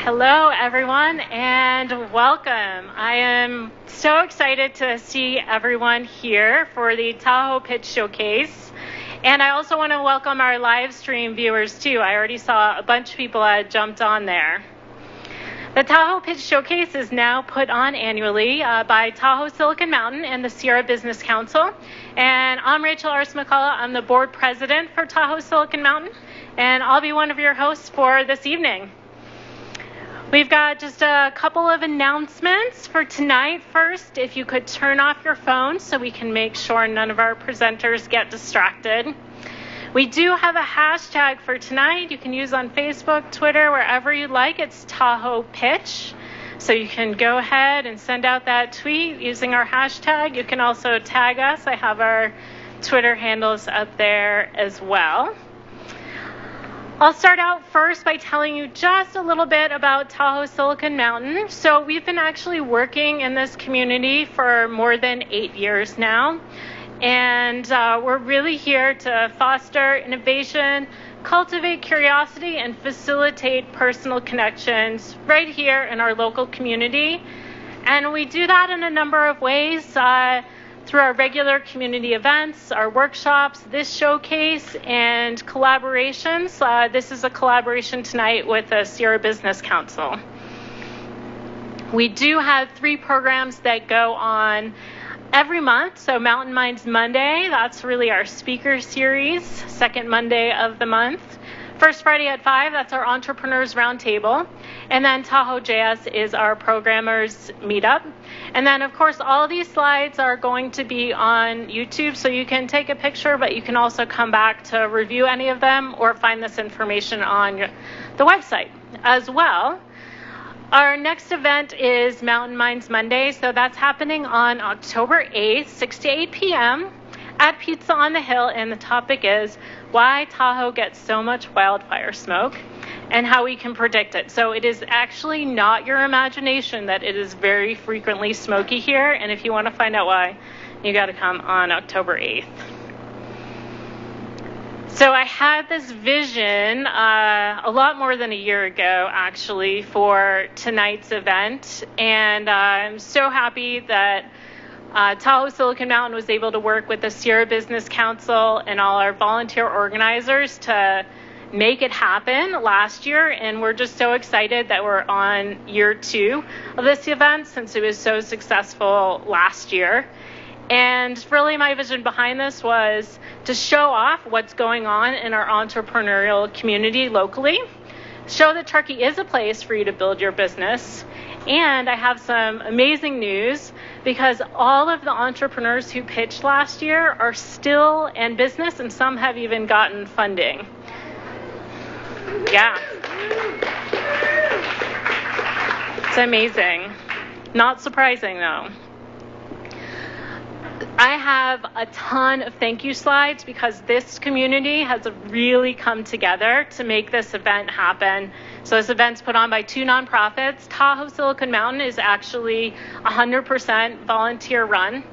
Hello, everyone, and welcome. I am so excited to see everyone here for the Tahoe Pitch Showcase. And I also want to welcome our live stream viewers, too. I already saw a bunch of people that jumped on there. The Tahoe Pitch Showcase is now put on annually by Tahoe Silicon Mountain and the Sierra Business Council. And I'm Rachel Arce-McCullough. I'm the board president for Tahoe Silicon Mountain, and I'll be one of your hosts for this evening. We've got just a couple of announcements for tonight. First, if you could turn off your phones so we can make sure none of our presenters get distracted. We do have a hashtag for tonight you can use on Facebook, Twitter, wherever you like. It's Tahoe Pitch. So you can go ahead and send out that tweet using our hashtag. You can also tag us. I have our Twitter handles up there as well. I'll start out first by telling you just a little bit about Tahoe Silicon Mountain. So we've been actually working in this community for more than 8 years now. And we're really here to foster innovation, cultivate curiosity, and facilitate personal connections right here in our local community. And we do that in a number of ways. Through our regular community events, our workshops, this showcase, and collaborations. This is a collaboration tonight with the Sierra Business Council. We do have 3 programs that go on every month. So Mountain Minds Monday, that's really our speaker series, second Monday of the month. First Friday at 5, that's our Entrepreneurs Roundtable. And then Tahoe JS is our Programmers Meetup. And then, of course, all these slides are going to be on YouTube, so you can take a picture, but you can also come back to review any of them or find this information on the website as well. Our next event is Mountain Minds Monday, so that's happening on October 8th, 6 to 8 p.m. at Pizza on the Hill, and the topic is why Tahoe gets so much wildfire smoke and how we can predict it. So it is actually not your imagination that it is very frequently smoky here, and if you want to find out why, you got to come on October 8th. So I had this vision a lot more than a year ago, actually, for tonight's event, and I'm so happy that Tahoe Silicon Mountain was able to work with the Sierra Business Council and all our volunteer organizers to make it happen last year, and we're just so excited that we're on year 2 of this event since it was so successful last year. And really my vision behind this was to show off what's going on in our entrepreneurial community locally, show that Truckee is a place for you to build your business. And I have some amazing news because all of the entrepreneurs who pitched last year are still in business, and some have even gotten funding. Yeah. It's amazing. Not surprising, though. I have a ton of thank you slides because this community has really come together to make this event happen. So this event's put on by 2 nonprofits. Tahoe Silicon Mountain is actually 100% volunteer run.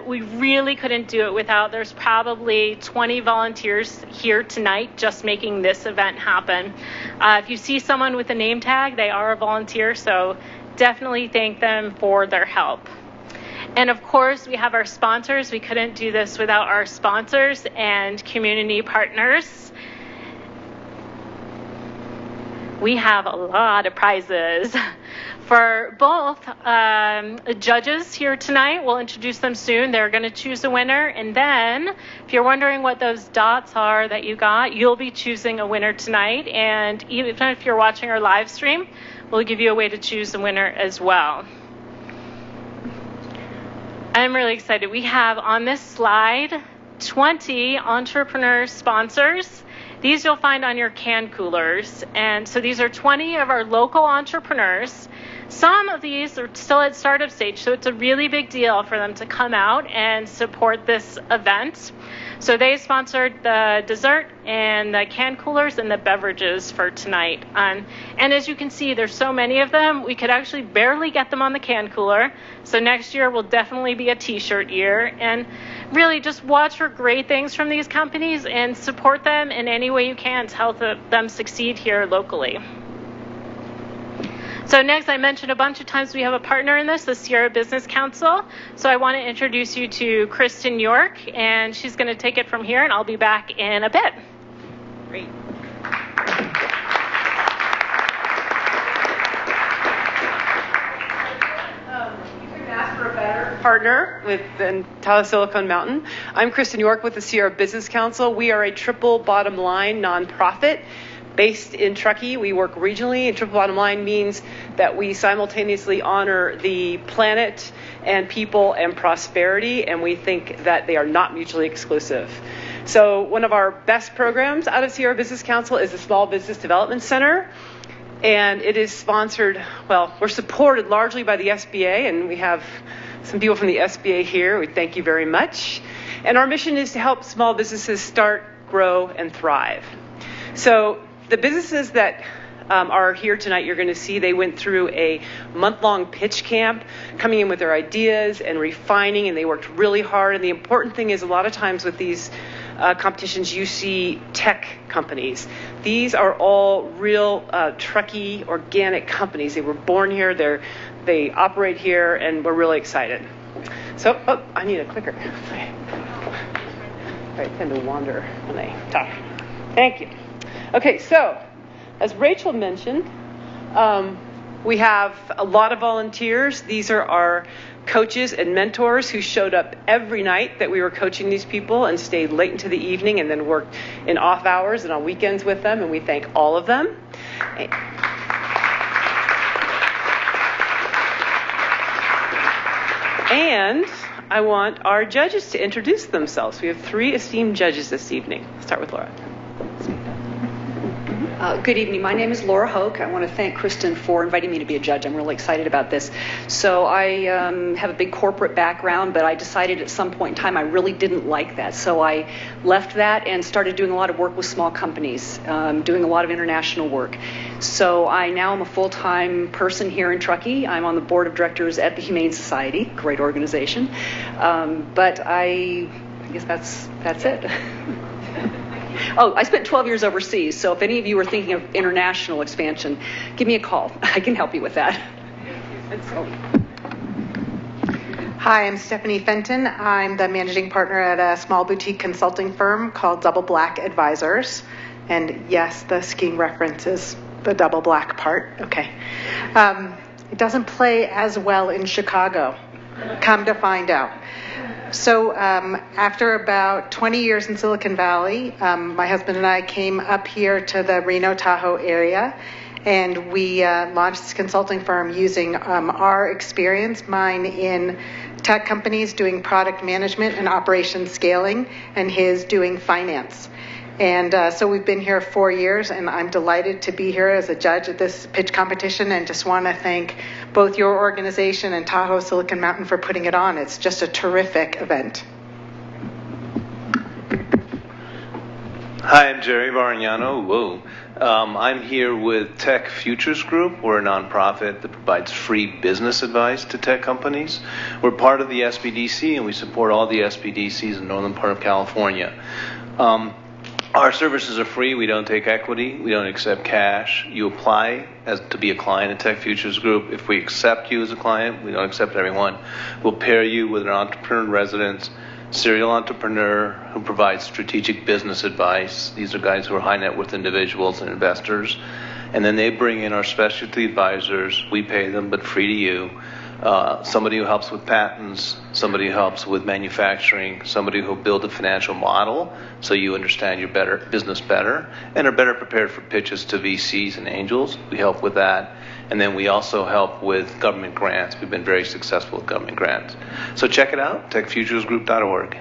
We really couldn't do it without, there's probably 20 volunteers here tonight just making this event happen. If you see someone with a name tag, they are a volunteer, so definitely thank them for their help. And of course, we have our sponsors. We couldn't do this without our sponsors and community partners. We have a lot of prizes for both judges here tonight. We'll introduce them soon. They're going to choose a winner. And then, if you're wondering what those dots are that you got, you'll be choosing a winner tonight. And even if you're watching our live stream, we'll give you a way to choose a winner as well. I'm really excited. We have on this slide 20 entrepreneur sponsors. These you'll find on your can coolers. And so these are 20 of our local entrepreneurs. Some of these are still at startup stage, so it's a really big deal for them to come out and support this event. So they sponsored the dessert and the can coolers and the beverages for tonight. And as you can see, there's so many of them, we could actually barely get them on the can cooler. So next year will definitely be a t-shirt year. And really just watch for great things from these companies and support them in any way you can to help them succeed here locally. So next, I mentioned a bunch of times we have a partner in this, the Sierra Business Council. So I want to introduce you to Kristen York, and she's going to take it from here, and I'll be back in a bit. Great. Ask for a better partner with Tahoe Silicon Mountain. I'm Kristen York with the Sierra Business Council. We are a triple bottom line nonprofit based in Truckee. We work regionally, and triple bottom line means that we simultaneously honor the planet and people and prosperity, and we think that they are not mutually exclusive. So one of our best programs out of Sierra Business Council is the Small Business Development Center. And it is sponsored, well, we're supported largely by the SBA, and we have some people from the SBA here. We thank you very much. And our mission is to help small businesses start, grow, and thrive. So the businesses that are here tonight, you're going to see they went through a month-long pitch camp, coming in with their ideas and refining, and they worked really hard. And the important thing is a lot of times with these competitions, you see tech companies. These are all real Truckee organic companies. They were born here, they operate here, and we're really excited. So, I need a clicker. I tend to wander when I talk. Thank you. Okay, so as Rachel mentioned, we have a lot of volunteers. These are our coaches and mentors who showed up every night that we were coaching these people and stayed late into the evening and then worked in off hours and on weekends with them, and we thank all of them. And I want our judges to introduce themselves. We have 3 esteemed judges this evening. Let's start with Laura. Good evening. My name is Laura Hoke. I want to thank Kristen for inviting me to be a judge. I'm really excited about this. So I have a big corporate background, but I decided at some point in time I really didn't like that. So I left that and started doing a lot of work with small companies, doing a lot of international work. So I now am a full-time person here in Truckee. I'm on the board of directors at the Humane Society, great organization. But I guess that's it. Oh, I spent 12 years overseas, so if any of you are thinking of international expansion, give me a call. I can help you with that. Hi, I'm Stephanie Fenton. I'm the managing partner at a small boutique consulting firm called Double Black Advisors. And yes, the skiing reference is the double black part. Okay. It doesn't play as well in Chicago. Come to find out. So after about 20 years in Silicon Valley, my husband and I came up here to the Reno, Tahoe area, and we launched this consulting firm using our experience, mine in tech companies doing product management and operation scaling, and his doing finance. And so we've been here 4 years, and I'm delighted to be here as a judge at this pitch competition, and just want to thank both your organization and Tahoe Silicon Mountain for putting it on. It's just a terrific event. Hi, I'm Jerry Varignano. Whoa. I'm here with Tech Futures Group. We're a nonprofit that provides free business advice to tech companies. We're part of the SBDC, and we support all the SBDCs in the northern part of California. Our services are free. We don't take equity. We don't accept cash. You apply to be a client at Tech Futures Group. If we accept you as a client, we don't accept everyone. We'll pair you with an entrepreneur in residence, serial entrepreneur who provides strategic business advice. These are guys who are high net worth individuals and investors. And then they bring in our specialty advisors. We pay them, but free to you. Somebody who helps with patents, somebody who helps with manufacturing, somebody who will build a financial model so you understand your business better and are better prepared for pitches to VCs and angels. We help with that. And then we also help with government grants. We've been very successful with government grants. So check it out, techfuturesgroup.org.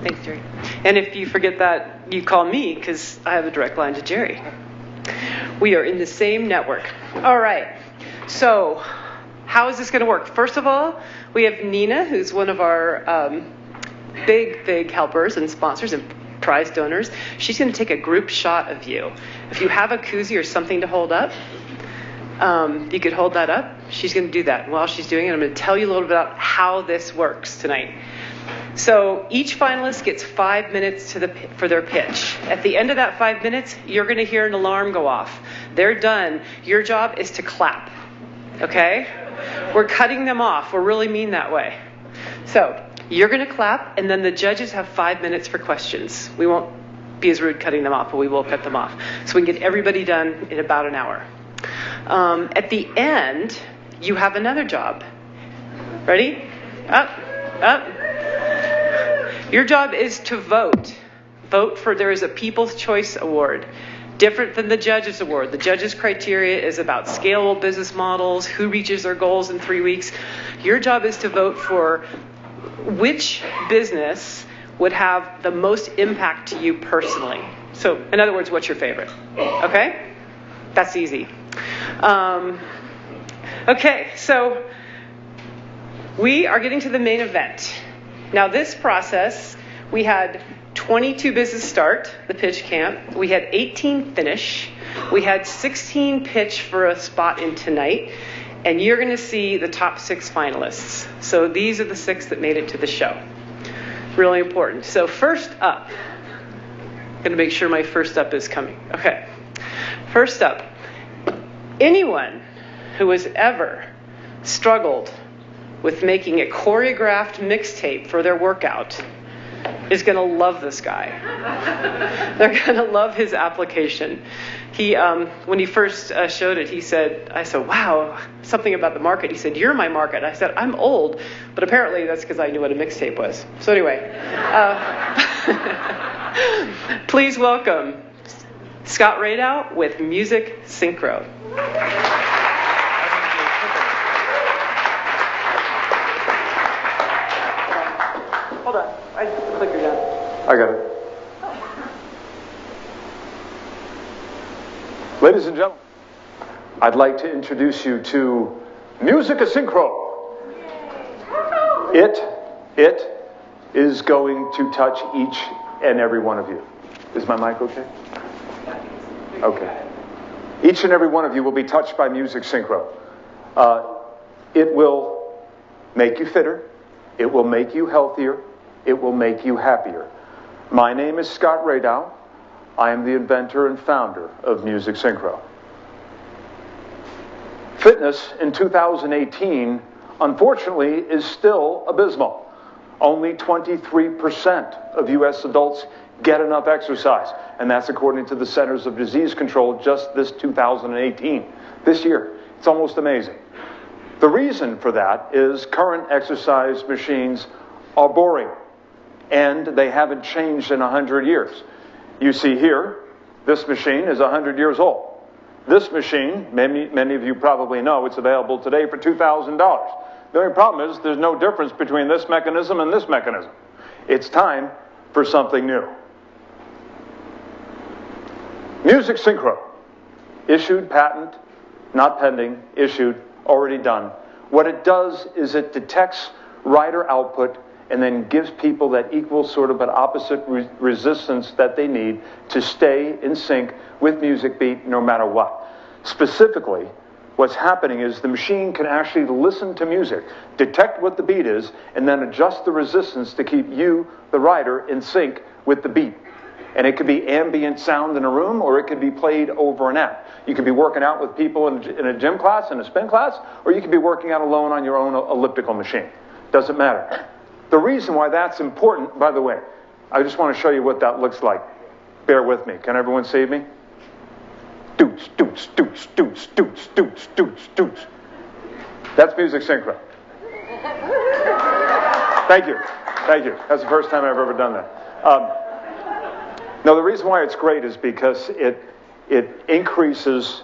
Thanks, Jerry. And if you forget that, you call me because I have a direct line to Jerry. We are in the same network. All right. So how is this going to work? First of all, we have Nina, who's one of our big helpers and sponsors and prize donors. She's going to take a group shot of you. If you have a koozie or something to hold up, you could hold that up. She's going to do that. While she's doing it, I'm going to tell you a little bit about how this works tonight. So each finalist gets 5 minutes for their pitch. At the end of that 5 minutes, you're going to hear an alarm go off. They're done. Your job is to clap. Okay? We're cutting them off. We're really mean that way. So you're going to clap, and then the judges have 5 minutes for questions. We won't be as rude cutting them off, but we will cut them off. So we can get everybody done in about an hour. At the end, you have another job. Ready? Up, up. Your job is to vote. Vote for, there is a People's Choice Award. Different than the judges' award. The judges' criteria is about scalable business models, who reaches their goals in 3 weeks. Your job is to vote for which business would have the most impact to you personally. So, in other words, what's your favorite? Okay? That's easy. Okay, so we are getting to the main event. Now, this process, we had 22 business start, the pitch camp. We had 18 finish. We had 16 pitch for a spot in tonight. And you're going to see the top 6 finalists. So these are the 6 that made it to the show. Really important. So first up, I'm going to make sure my first up is coming. Okay. First up, anyone who has ever struggled with making a choreographed mixtape for their workout is going to love this guy. They're going to love his application. He, when he first showed it, I said, wow, something about the market. He said, you're my market. I said, I'm old, but apparently that's because I knew what a mixtape was. So anyway, please welcome Scott Radow with Music Synchro. Hold on. I put the clicker down. I got it. Ladies and gentlemen, I'd like to introduce you to Music Synchro. It is going to touch each and every one of you. Is my mic okay? Okay. Each and every one of you will be touched by Music Synchro. It will make you fitter. It will make you healthier. It will make you happier. My name is Scott Radow. I am the inventor and founder of Music Synchro. Fitness in 2018, unfortunately, is still abysmal. Only 23% of U.S. adults get enough exercise, and that's according to the Centers of Disease Control just this 2018. This year. It's almost amazing. The reason for that is current exercise machines are boring, and they haven't changed in 100 years. You see here, this machine is 100 years old. This machine, many of you probably know, it's available today for $2,000. The only problem is there's no difference between this mechanism and this mechanism. It's time for something new. Music Synchro. Issued, patent, not pending, issued, already done. What it does is it detects rider output and then gives people that equal sort of but opposite resistance that they need to stay in sync with music beat no matter what. Specifically, what's happening is the machine can actually listen to music, detect what the beat is, and then adjust the resistance to keep you, the rider, in sync with the beat. And it could be ambient sound in a room, or it could be played over an app. You could be working out with people in a gym class, in a spin class, or you could be working out alone on your own elliptical machine. Doesn't matter. The reason why that's important, by the way, I just want to show you what that looks like. Bear with me. Can everyone see me? Doots, doots, doots, doots, doots, doots, doots, doots. That's Music Synchro. Thank you. Thank you. That's the first time I've ever done that. Now, the reason why it's great is because it increases,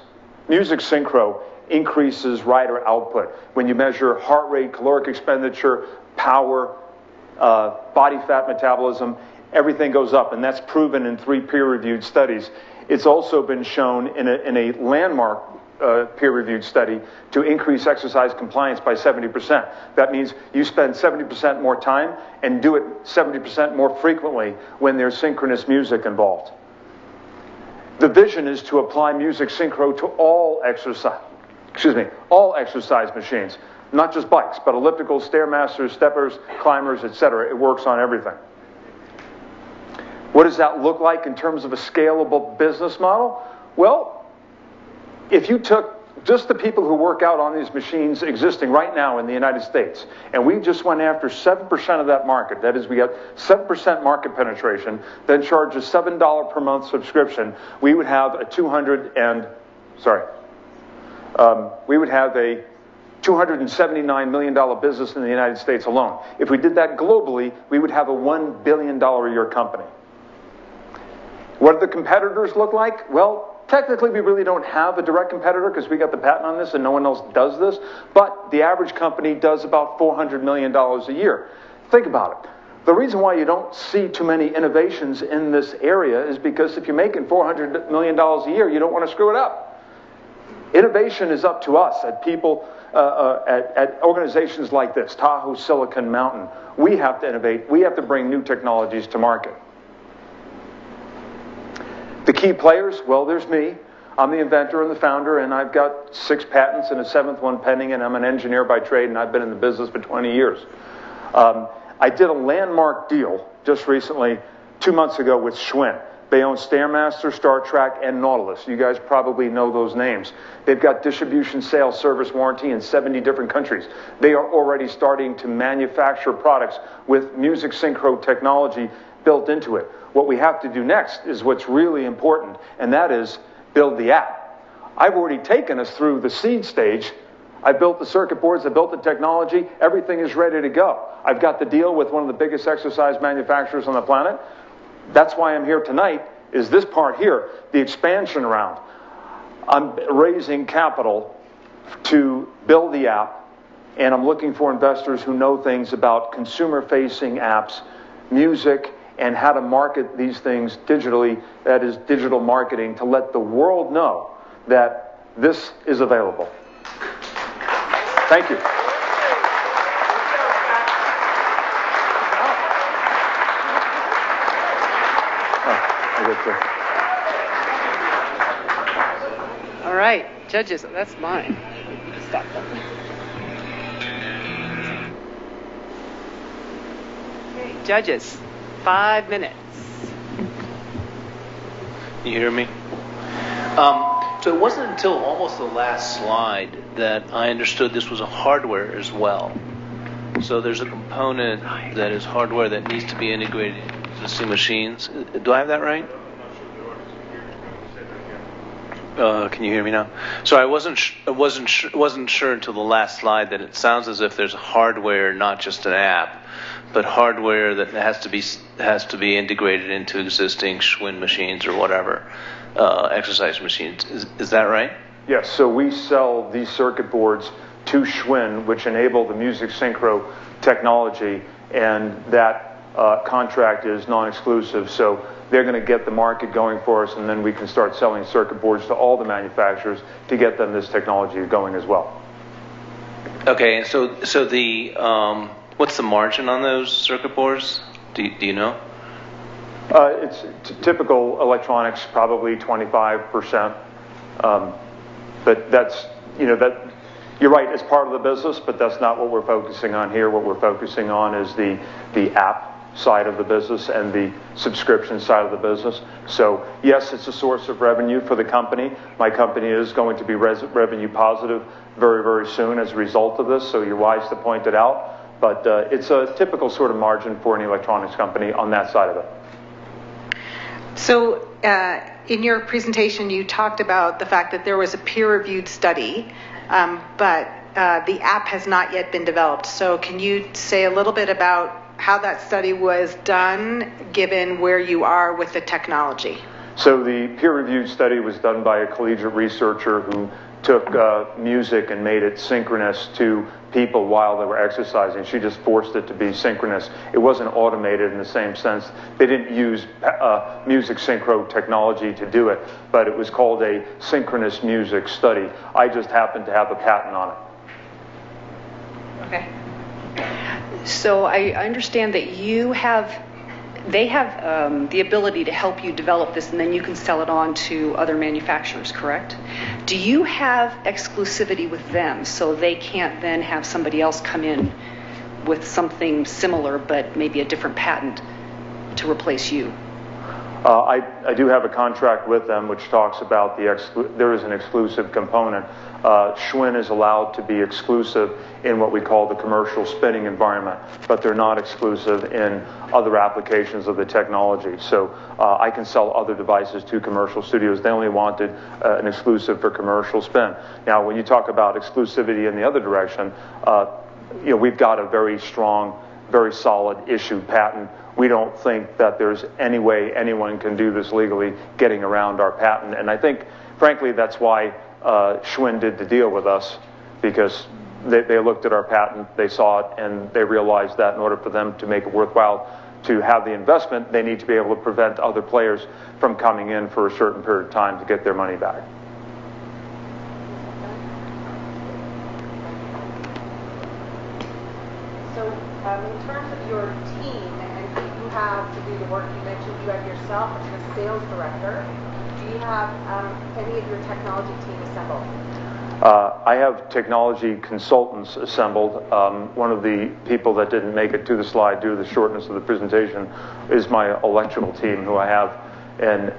Music Synchro increases rider output. When you measure heart rate, caloric expenditure, power, body fat metabolism, everything goes up, and that's proven in 3 peer-reviewed studies. It's also been shown in a landmark peer-reviewed study to increase exercise compliance by 70%. That means you spend 70% more time and do it 70% more frequently when there's synchronous music involved. The vision is to apply Music Synchro to all exercise machines. not just bikes, but ellipticals, stairmasters, steppers, climbers, etc. It works on everything. What does that look like in terms of a scalable business model? Well, if you took just the people who work out on these machines existing right now in the United States, and we just went after 7% of that market, that is, we got 7% market penetration, then charge a $7 per month subscription, we would have a $279 million business in the United States alone. If we did that globally, we would have a $1 billion a year company. What do the competitors look like? Well, technically we really don't have a direct competitor because we got the patent on this and no one else does this, but the average company does about $400 million a year. Think about it. The reason why you don't see too many innovations in this area is because if you're making $400 million a year, you don't want to screw it up. Innovation is up to us at people, at organizations like this, Tahoe Silicon Mountain. We have to innovate. We have to bring new technologies to market. The key players, well, there's me. I'm the inventor and the founder, and I've got 6 patents and a 7th one pending, and I'm an engineer by trade, and I've been in the business for 20 years. I did a landmark deal just recently, 2 months ago, with Schwinn. They own Stairmaster, Star Trek, and Nautilus. You guys probably know those names. They've got distribution, sales, service, warranty in 70 different countries. They are already starting to manufacture products with music synchro technology built into it. What we have to do next is what's really important, and that is build the app. I've already taken us through the seed stage. I built the circuit boards, I built the technology, everything is ready to go. I've got the deal with one of the biggest exercise manufacturers on the planet. That's why I'm here tonight, is this part here, the expansion round. I'm raising capital to build the app, and I'm looking for investors who know things about consumer-facing apps, music, and how to market these things digitally, that is digital marketing, to let the world know that this is available. Thank you. All right, judges, that's mine. Stop them. Okay, judges, 5 minutes. You hear me? So it wasn't until almost the last slide that I understood this was a hardware as well. So there's a component that is hardware that needs to be integrated into existing machines. Do I have that right? Can you hear me now? So I wasn't sure until the last slide that it sounds as if there's hardware, not just an app, but hardware that has to be integrated into existing Schwinn machines or whatever, exercise machines. Is that right? Yes. So we sell these circuit boards to Schwinn, which enable the music synchro technology, and that contract is non-exclusive. So they're going to get the market going for us, and then we can start selling circuit boards to all the manufacturers to get them this technology going as well. Okay, and so the what's the margin on those circuit boards? Do you know? It's typical electronics, probably 25%. But that's, that you're right, it's part of the business, but that's not what we're focusing on here. What we're focusing on is the app side of the business and the subscription side of the business. So yes, it's a source of revenue for the company. My company is going to be revenue positive very, very soon as a result of this, so you're wise to point it out. But it's a typical sort of margin for an electronics company on that side of it. So in your presentation, you talked about the fact that there was a peer-reviewed study, but the app has not yet been developed. So can you say a little bit about how that study was done, given where you are with the technology? So the peer-reviewed study was done by a collegiate researcher who took music and made it synchronous to people while they were exercising. She just forced it to be synchronous. It wasn't automated in the same sense. They didn't use music synchro technology to do it, but it was called a synchronous music study. I just happened to have a patent on it. Okay. So I understand that you have they have the ability to help you develop this, and then you can sell it on to other manufacturers, correct? Do you have exclusivity with them so they can't then have somebody else come in with something similar but maybe a different patent to replace you? I do have a contract with them which talks about there is an exclusive component. Schwinn is allowed to be exclusive in what we call the commercial spinning environment, but they're not exclusive in other applications of the technology. So I can sell other devices to commercial studios. They only wanted an exclusive for commercial spin. Now, when you talk about exclusivity in the other direction, we've got a very strong, very solid issued patent. We don't think that there's any way anyone can do this legally, getting around our patent. And I think, frankly, that's why Schwinn did the deal with us, because they looked at our patent, they saw it, and they realized that in order for them to make it worthwhile to have the investment, they need to be able to prevent other players from coming in for a certain period of time to get their money back. So in terms of your team and who you have to do the work, you mentioned you have yourself as the sales director. Do you have any of your technology team assembled? I have technology consultants assembled. One of the people that didn't make it to the slide due to the shortness of the presentation is my electrical team, who I have. And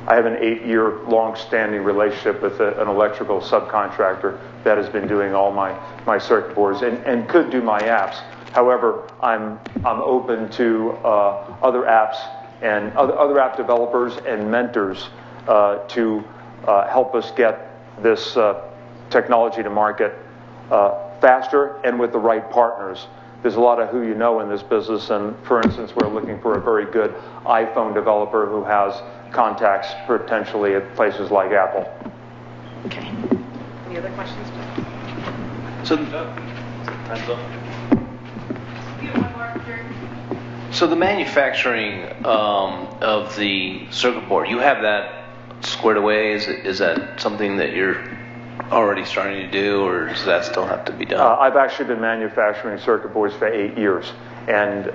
I have an 8-year long-standing relationship with an electrical subcontractor that has been doing all my circuit boards and could do my apps. However, I'm open to other apps and other app developers and mentors to help us get this technology to market faster and with the right partners. There's a lot of who you know in this business, and for instance, we're looking for a very good iPhone developer who has contacts potentially at places like Apple. Okay. Any other questions? So the manufacturing of the circuit board, you have that squared away? Is that something that you're already starting to do, or does that still have to be done? I've actually been manufacturing circuit boards for 8 years, and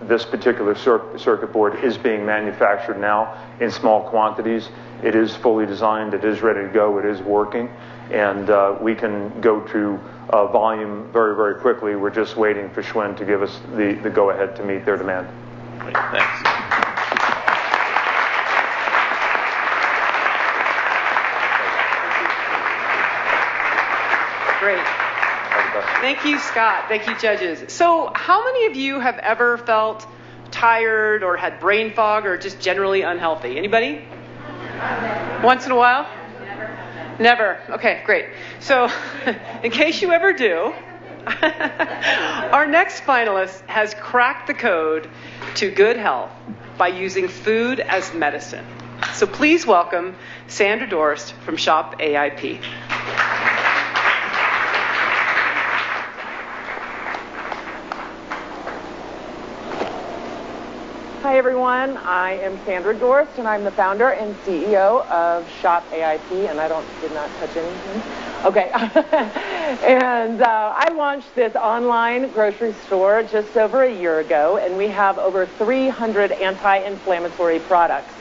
this particular circuit board is being manufactured now in small quantities. It is fully designed, it is ready to go, it is working, and we can go to volume very, very quickly. We're just waiting for Schwinn to give us the go-ahead to meet their demand. Great, thanks. Great. Thank you, Scott. Thank you, judges. So how many of you have ever felt tired or had brain fog or just generally unhealthy? Anybody? Once in a while? Never. Okay, great. So in case you ever do, our next finalist has cracked the code to good health by using food as medicine. So please welcome Sandra Dorst from Shop AIP. Hi everyone, I am Sandra Dorst and I'm the founder and CEO of Shop AIP, and did not touch anything. Okay. And I launched this online grocery store just over a year ago, and we have over 300 anti-inflammatory products.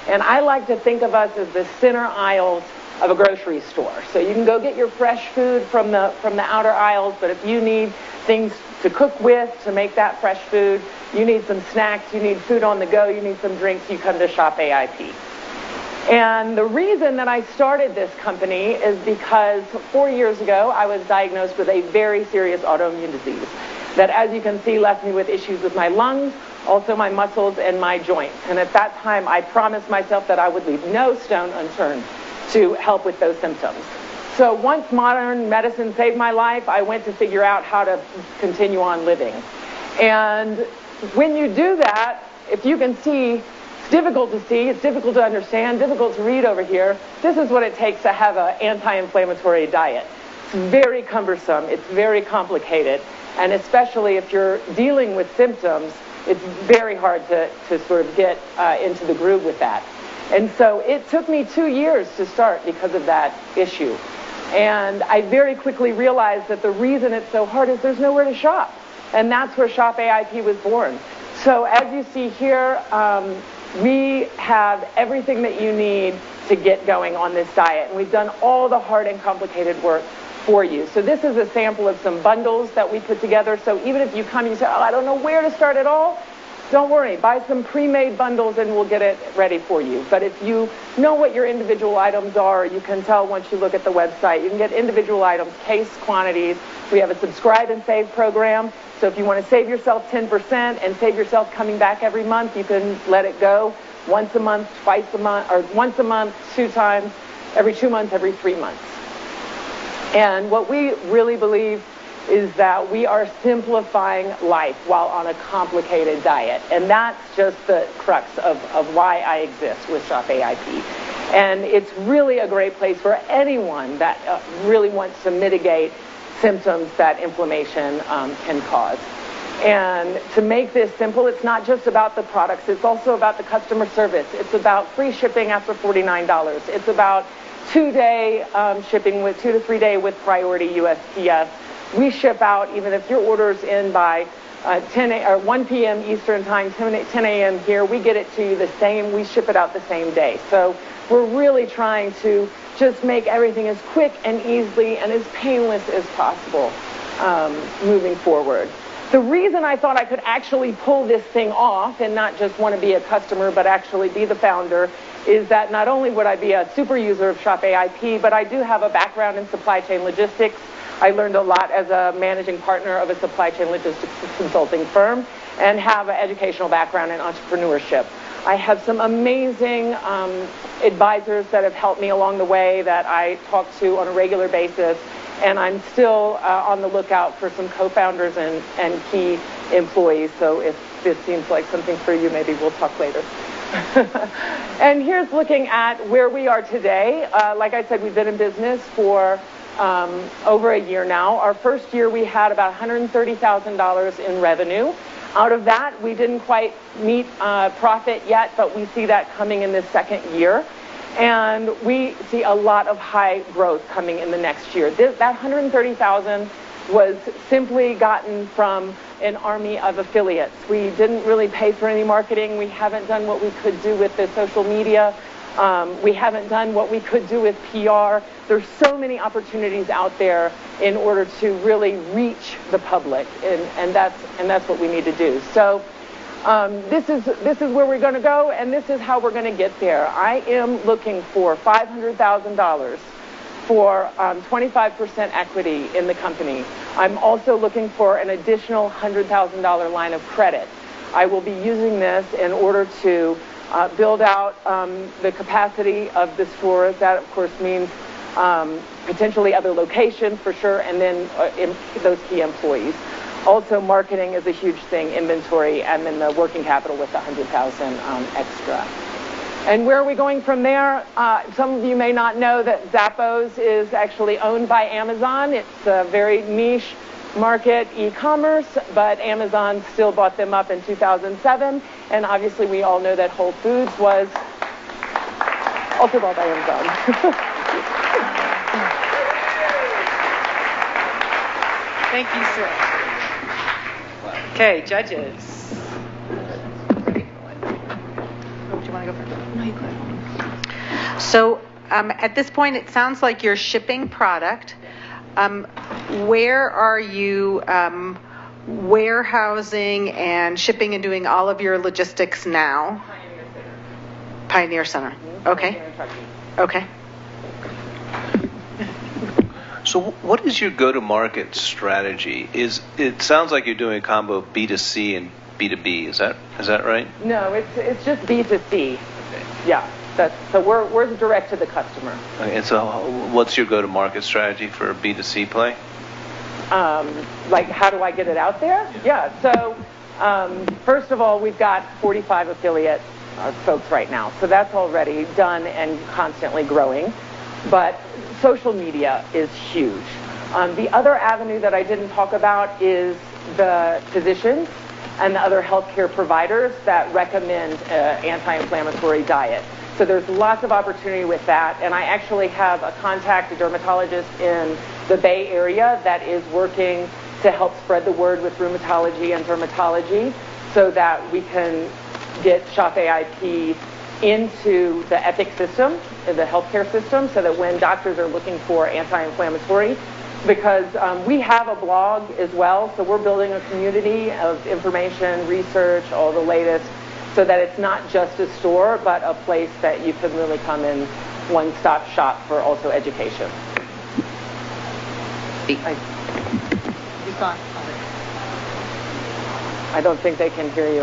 And I like to think of us as the center aisles of a grocery store. So you can go get your fresh food from the outer aisles, but if you need things to cook with to make that fresh food, you need some snacks, you need food on the go, you need some drinks, you come to Shop AIP. And the reason that I started this company is because 4 years ago, I was diagnosed with a very serious autoimmune disease that, as you can see, left me with issues with my lungs, also my muscles and my joints. And at that time, I promised myself that I would leave no stone unturned to help with those symptoms. So once modern medicine saved my life, I went to figure out how to continue on living. And when you do that, if you can see, it's difficult to see, it's difficult to understand, difficult to read over here. This is what it takes to have an anti-inflammatory diet. It's very cumbersome, it's very complicated, and especially if you're dealing with symptoms, it's very hard to sort of get into the groove with that. And so it took me 2 years to start because of that issue. And I very quickly realized that the reason it's so hard is there's nowhere to shop. And that's where Shop AIP was born. So as you see here, we have everything that you need to get going on this diet. And we've done all the hard and complicated work for you. So this is a sample of some bundles that we put together. So even if you come and you say, oh, I don't know where to start at all, don't worry. Buy some pre-made bundles and we'll get it ready for you. But if you know what your individual items are, you can tell once you look at the website. You can get individual items, case quantities. We have a subscribe and save program. So if you want to save yourself 10% and save yourself coming back every month, you can let it go once a month, twice a month, or once a month, 2 times, every 2 months, every 3 months. And what we really believe is that we are simplifying life while on a complicated diet. And that's just the crux of why I exist with Shop AIP. And it's really a great place for anyone that really wants to mitigate symptoms that inflammation can cause. And to make this simple, it's not just about the products, it's also about the customer service. It's about free shipping after $49. It's about 2-day shipping with 2 to 3 day with priority USPS. We ship out even if your order's in by 1 p.m. Eastern time, 10 a.m. here. We get it to you the same. We ship it out the same day. So we're really trying to just make everything as quick and easily and as painless as possible moving forward. The reason I thought I could actually pull this thing off and not just want to be a customer but actually be the founder is that not only would I be a super user of Shop AIP, but I do have a background in supply chain logistics. I learned a lot as a managing partner of a supply chain logistics consulting firm and have an educational background in entrepreneurship. I have some amazing advisors that have helped me along the way that I talk to on a regular basis, and I'm still on the lookout for some co-founders and key employees. So if this seems like something for you, maybe we'll talk later. And here's looking at where we are today. Like I said, we've been in business for over a year now. Our first year we had about $130,000 in revenue. Out of that, we didn't quite meet profit yet, but we see that coming in this second year. And we see a lot of high growth coming in the next year. That $130,000 was simply gotten from an army of affiliates. We didn't really pay for any marketing. We haven't done what we could do with the social media. We haven't done what we could do with PR. There's so many opportunities out there in order to really reach the public, and that's what we need to do. So this is where we're going to go, and this is how we're going to get there. I am looking for $500,000 for 25% equity in the company. I'm also looking for an additional $100,000 line of credit. I will be using this in order to build out the capacity of the store. That, of course, means potentially other locations for sure, and then those key employees. Also, marketing is a huge thing, inventory, and then the working capital with the $100,000 extra. And where are we going from there? Some of you may not know that Zappos is actually owned by Amazon. It's a very niche market e-commerce, but Amazon still bought them up in 2007. And obviously we all know that Whole Foods was also bought by Amazon. Thank you, sir. Okay, judges. Do you want to go first? No, you go ahead. So at this point, it sounds like you're shipping product. Where are you warehousing and shipping and doing all of your logistics now? Pioneer Center. Okay. Okay. So what is your go-to-market strategy? It sounds like you're doing a combo of B2C and B2B. Is that right? No, it's just B2C. Yeah. So we're direct to the customer. Okay, and so what's your go-to-market strategy for a B2C play? Like, how do I get it out there? Yeah. So first of all, we've got 45 affiliate folks right now. So that's already done and constantly growing. But social media is huge. The other avenue that I didn't talk about is the physicians and the other healthcare providers that recommend anti-inflammatory diet. So there's lots of opportunity with that. And I actually have a contact, a dermatologist in the Bay Area that is working to help spread the word with rheumatology and dermatology. so that we can get Shop AIP into the Epic system, the healthcare system, so that when doctors are looking for anti-inflammatory, because we have a blog as well, so we're building a community of information, research, all the latest, so that it's not just a store, but a place that you can really come in, one-stop shop for also education. I don't think they can hear you.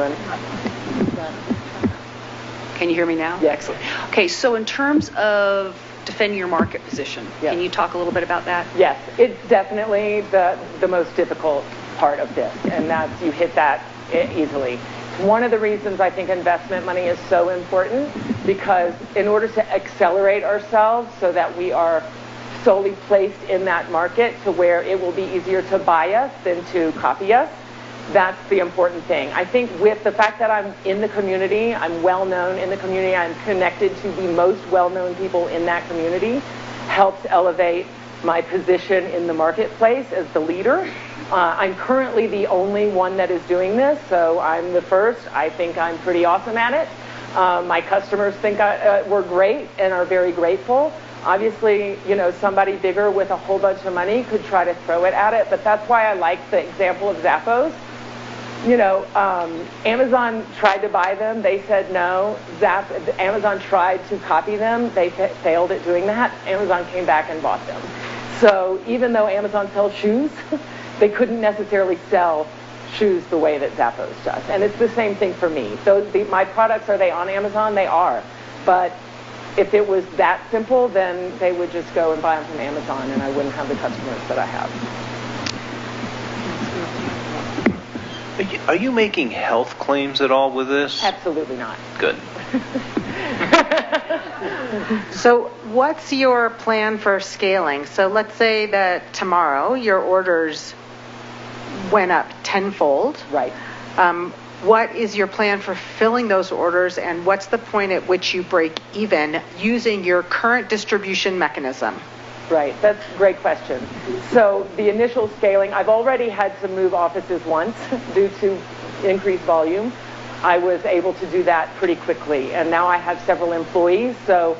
Can you hear me now? Yeah. Excellent. Okay, so in terms of defending your market position, yes. Can you talk a little bit about that? Yes, it's definitely the most difficult part of this, and that's you hit that easily. One of the reasons I think investment money is so important, because in order to accelerate ourselves so that we are solely placed in that market to where it will be easier to buy us than to copy us, that's the important thing. I think with the fact that I'm in the community, I'm well known in the community, I'm connected to the most well-known people in that community, helps elevate my position in the marketplace as the leader. I'm currently the only one that is doing this, so I'm the first. I think I'm pretty awesome at it. My customers think we're great and are very grateful. Obviously, somebody bigger with a whole bunch of money could try to throw it at it, but that's why I like the example of Zappos. Amazon tried to buy them. They said no. Amazon tried to copy them. They failed at doing that. Amazon came back and bought them. So even though Amazon sells shoes, they couldn't necessarily sell shoes the way that Zappos does. And it's the same thing for me. My products, are they on Amazon? They are. But if it was that simple, then they would just go and buy them from Amazon, and I wouldn't have the customers that I have. Are you making health claims at all with this? Absolutely not. Good. So what's your plan for scaling? So let's say that tomorrow your orders went up tenfold. Right. What is your plan for filling those orders, and what's the point at which you break even using your current distribution mechanism? Right, that's a great question. So the initial scaling, I've already had to move offices once due to increased volume. I was able to do that pretty quickly, and now I have several employees, so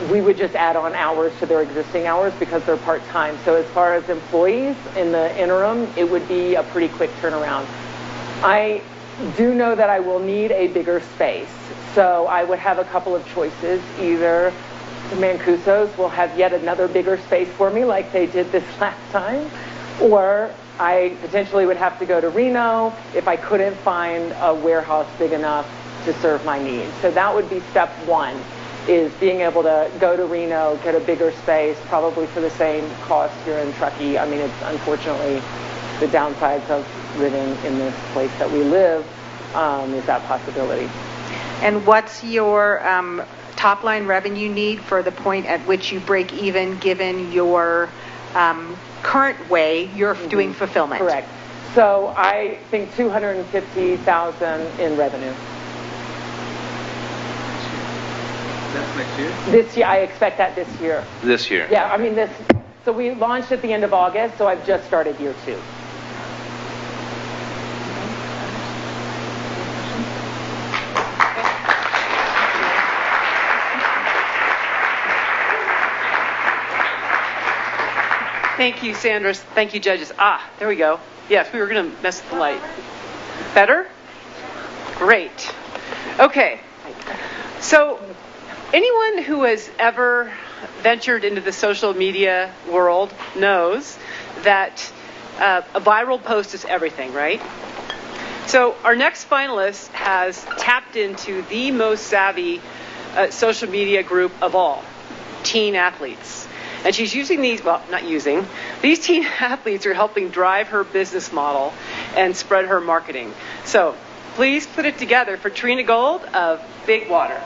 we would just add on hours to their existing hours because they're part-time. So as far as employees in the interim, it would be a pretty quick turnaround. I do know that I will need a bigger space, so I would have a couple of choices. Either the Mancusos will have yet another bigger space for me like they did this last time, or I potentially would have to go to Reno if I couldn't find a warehouse big enough to serve my needs. So that would be step one, is being able to go to Reno, get a bigger space, probably for the same cost here in Truckee. I mean, it's unfortunately the downsides of living in this place that we live, is that possibility. And what's your top line revenue need for the point at which you break even, given your current way you're doing fulfillment? Correct. So I think $250,000 in revenue. That's next year? This year, I expect that this year. This year? Yeah, I mean so we launched at the end of August, so I've just started year 2. Thank you, Sandra. Thank you, judges. There we go. Yes, we were going to mess with the light. Better? Great. Okay. So anyone who has ever ventured into the social media world knows that a viral post is everything, right? So our next finalist has tapped into the most savvy social media group of all, teen athletes. And she's using these teen athletes are helping drive her business model and spread her marketing. So please put it together for Trina Gold of Big Water.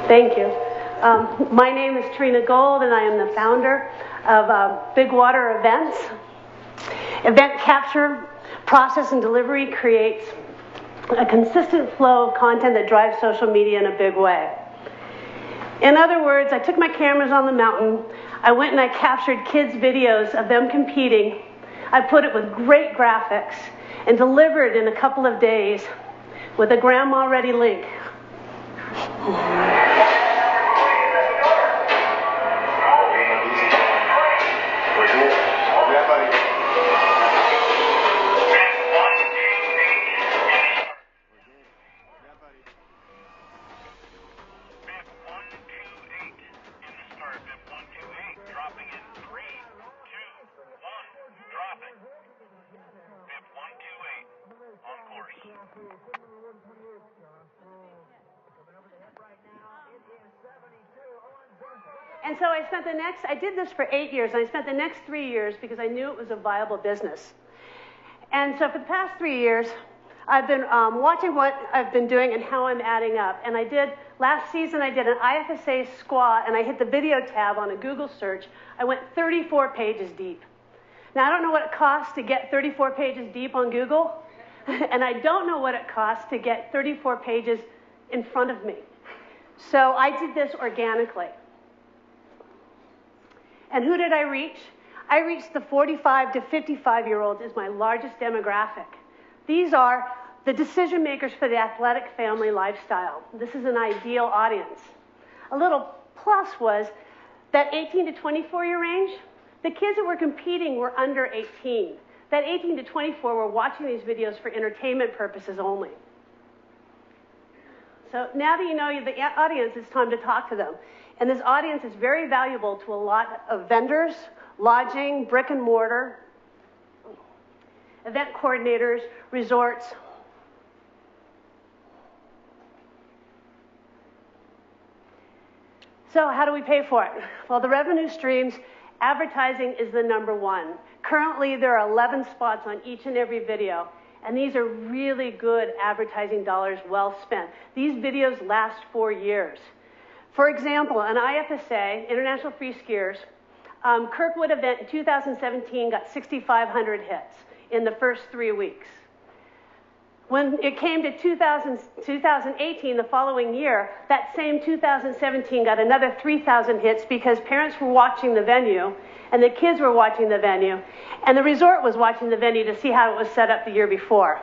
Thank you. My name is Trina Gold, and I am the founder of Big Water Events. Event capture, process, and delivery creates a consistent flow of content that drives social media in a big way. In other words, I took my cameras on the mountain I went and I captured kids' videos of them competing. I put it with great graphics and delivered in a couple of days with a grandma-ready link. And so I did this for 8 years, and I spent the next 3 years because I knew it was a viable business. And so for the past 3 years, I've been watching what I've been doing and how I'm adding up. And last season I did an IFSA squat, and I hit the video tab on a Google search. I went 34 pages deep. Now, I don't know what it costs to get 34 pages deep on Google, and I don't know what it costs to get 34 pages in front of me. So I did this organically. And who did I reach? I reached the 45 to 55-year-olds as my largest demographic. These are the decision makers for the athletic family lifestyle. This is an ideal audience. A little plus was that 18 to 24-year range, the kids that were competing were under 18. That 18 to 24 were watching these videos for entertainment purposes only. So now that you know the audience, it's time to talk to them. And this audience is very valuable to a lot of vendors, lodging, brick and mortar, event coordinators, resorts. So how do we pay for it? Well, the revenue streams, advertising is the #1. Currently, there are 11 spots on each and every video, and these are really good advertising dollars well spent. These videos last 4 years. For example, an IFSA, International Free Skiers, Kirkwood event in 2017 got 6,500 hits in the first 3 weeks. When it came to 2018, the following year, that same 2017 got another 3,000 hits because parents were watching the venue, and the kids were watching the venue, and the resort was watching the venue to see how it was set up the year before.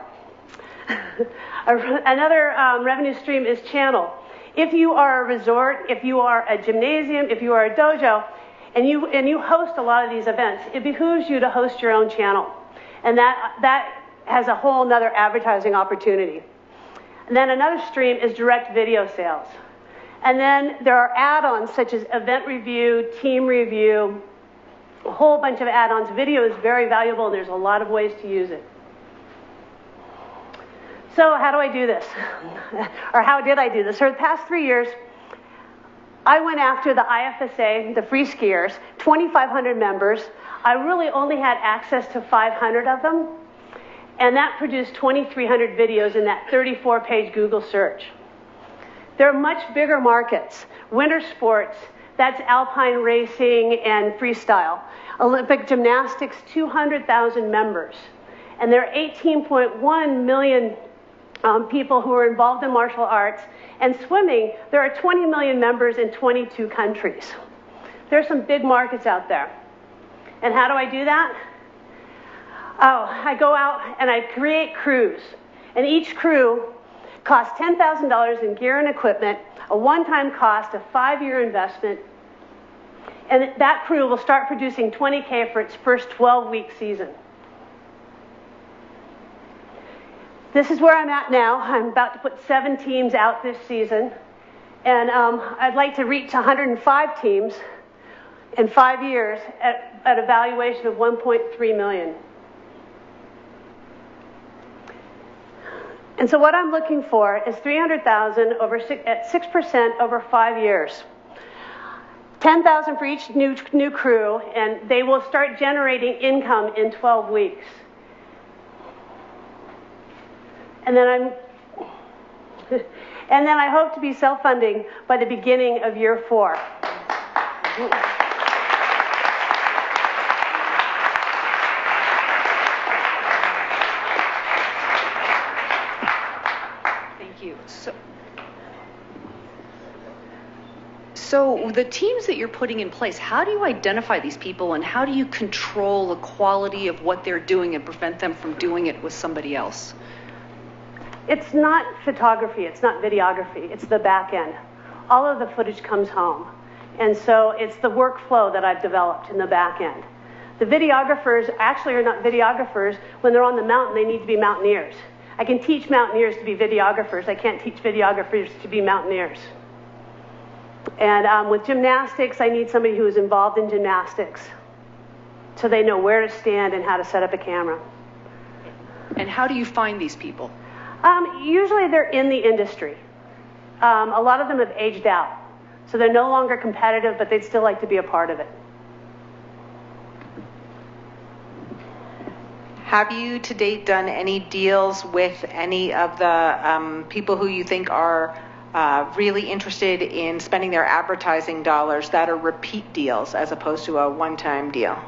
Another revenue stream is channel. If you are a resort, if you are a gymnasium, if you are a dojo, and you host a lot of these events, it behooves you to host your own channel. And that has a whole nother advertising opportunity. And then another stream is direct video sales. And then there are add-ons such as event review, team review, a whole bunch of add-ons. Video is very valuable, and there's a lot of ways to use it. So how do I do this? Or how did I do this? For the past 3 years, I went after the IFSA, the free skiers, 2,500 members. I really only had access to 500 of them, and that produced 2,300 videos in that 34-page Google search. There are much bigger markets. Winter sports, that's alpine racing and freestyle. Olympic gymnastics, 200,000 members. And there are 18.1 million people who are involved in martial arts. And swimming, there are 20 million members in 22 countries. There are some big markets out there. And how do I do that? Oh, I go out and I create crews. And each crew costs $10,000 in gear and equipment, a one-time cost, a 5-year investment. And that crew will start producing $20K for its first 12-week season. This is where I'm at now. I'm about to put 7 teams out this season. And I'd like to reach 105 teams in 5 years at a valuation of $1.3 million. And so what I'm looking for is $300,000 at 6% over 5 years. $10,000 for each new crew, and they will start generating income in 12 weeks. And then I hope to be self-funding by the beginning of year 4. So the teams that you're putting in place, how do you identify these people and how do you control the quality of what they're doing and prevent them from doing it with somebody else? It's not photography, it's not videography, it's the back end. All of the footage comes home. And so it's the workflow that I've developed in the back end. The videographers actually are not videographers. When they're on the mountain, they need to be mountaineers. I can teach mountaineers to be videographers. I can't teach videographers to be mountaineers. And with gymnastics, I need somebody who is involved in gymnastics so they know where to stand and how to set up a camera. And how do you find these people? Usually they're in the industry. A lot of them have aged out. So they're no longer competitive, but they'd still like to be a part of it. Have you to date done any deals with any of the people who you think are really interested in spending their advertising dollars that are repeat deals as opposed to a one-time deal?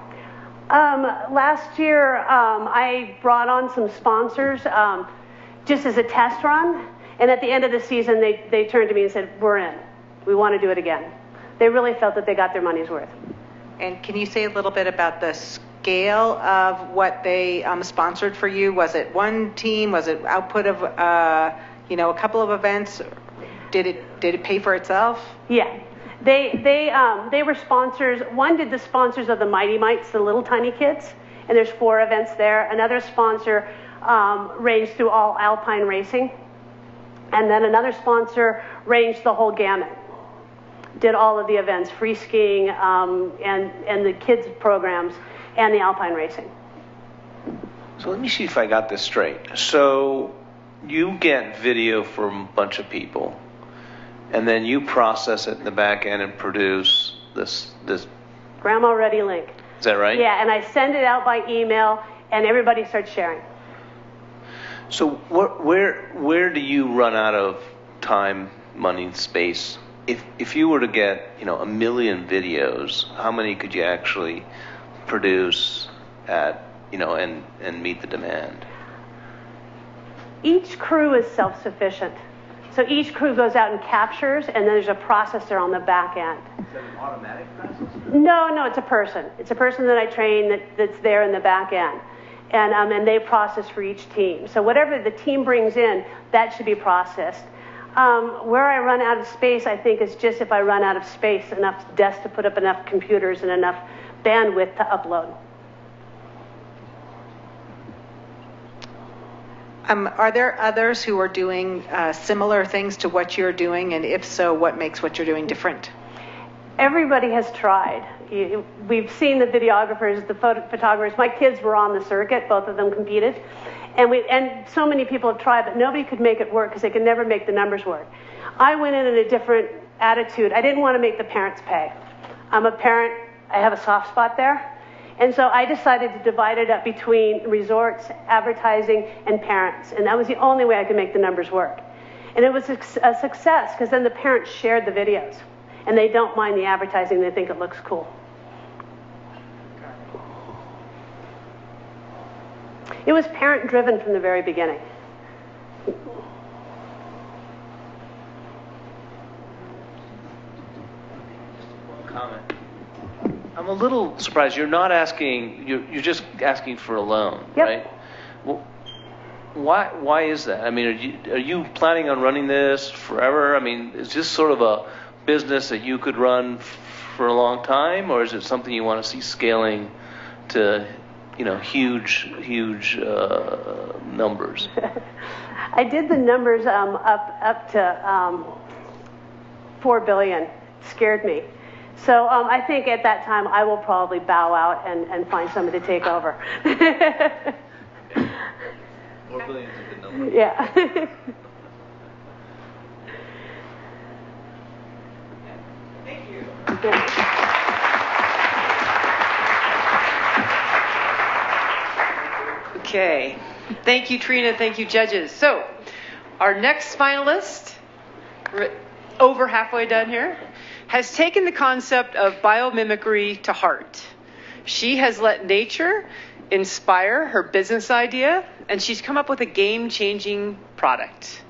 Last year, I brought on some sponsors just as a test run. And at the end of the season, they turned to me and said, we're in. We want to do it again. They really felt that they got their money's worth. And can you say a little bit about the scale of what they sponsored for you? Was it one team? Was it output of a couple of events? Did it pay for itself? Yeah. They were sponsors. One did the sponsors of the Mighty Mites, the little tiny kids, and there's 4 events there. Another sponsor ranged through all alpine racing. And then another sponsor ranged the whole gamut, did all of the events, free skiing and the kids programs and the alpine racing. So let me see if I got this straight. So you get video from a bunch of people, and then you process it in the back end and produce this Grandma Ready link. Is that right? Yeah, and I send it out by email, and everybody starts sharing. So where do you run out of time, money, space? If you were to get 1 million videos, how many could you actually produce at and meet the demand? Each crew is self-sufficient. So each crew goes out and captures, and then there's a processor on the back end. Is that an automatic process? No, it's a person. It's a person that I train that's there in the back end. And they process for each team. So whatever the team brings in, that should be processed. Where I run out of space, I think, is just if I run out of space, enough desks to put up enough computers and enough bandwidth to upload. Are there others who are doing similar things to what you're doing? And if so, what makes what you're doing different? Everybody has tried. We've seen the videographers, the photographers. My kids were on the circuit. Both of them competed. And so many people have tried, but nobody could make it work because they could never make the numbers work. I went in a different attitude. I didn't want to make the parents pay. I'm a parent. I have a soft spot there. And so I decided to divide it up between resorts, advertising, and parents. And that was the only way I could make the numbers work. And it was a success because then the parents shared the videos. And they don't mind the advertising. They think it looks cool. It was parent-driven from the very beginning. Comment. I'm a little surprised. You're not asking. You're just asking for a loan, Yep. right? Well, why is that? I mean, are you planning on running this forever? I mean, is this sort of a business that you could run for a long time, or is it something you want to see scaling to, huge numbers? I did the numbers up to 4 billion. It scared me. So I think at that time I will probably bow out and find somebody to take over. 4 billion is a good number. Yeah. Okay. Thank you, Trina. Thank you, judges. So, our next finalist, we're over halfway done here, has taken the concept of biomimicry to heart. She has let nature inspire her business idea, and she's come up with a game-changing product.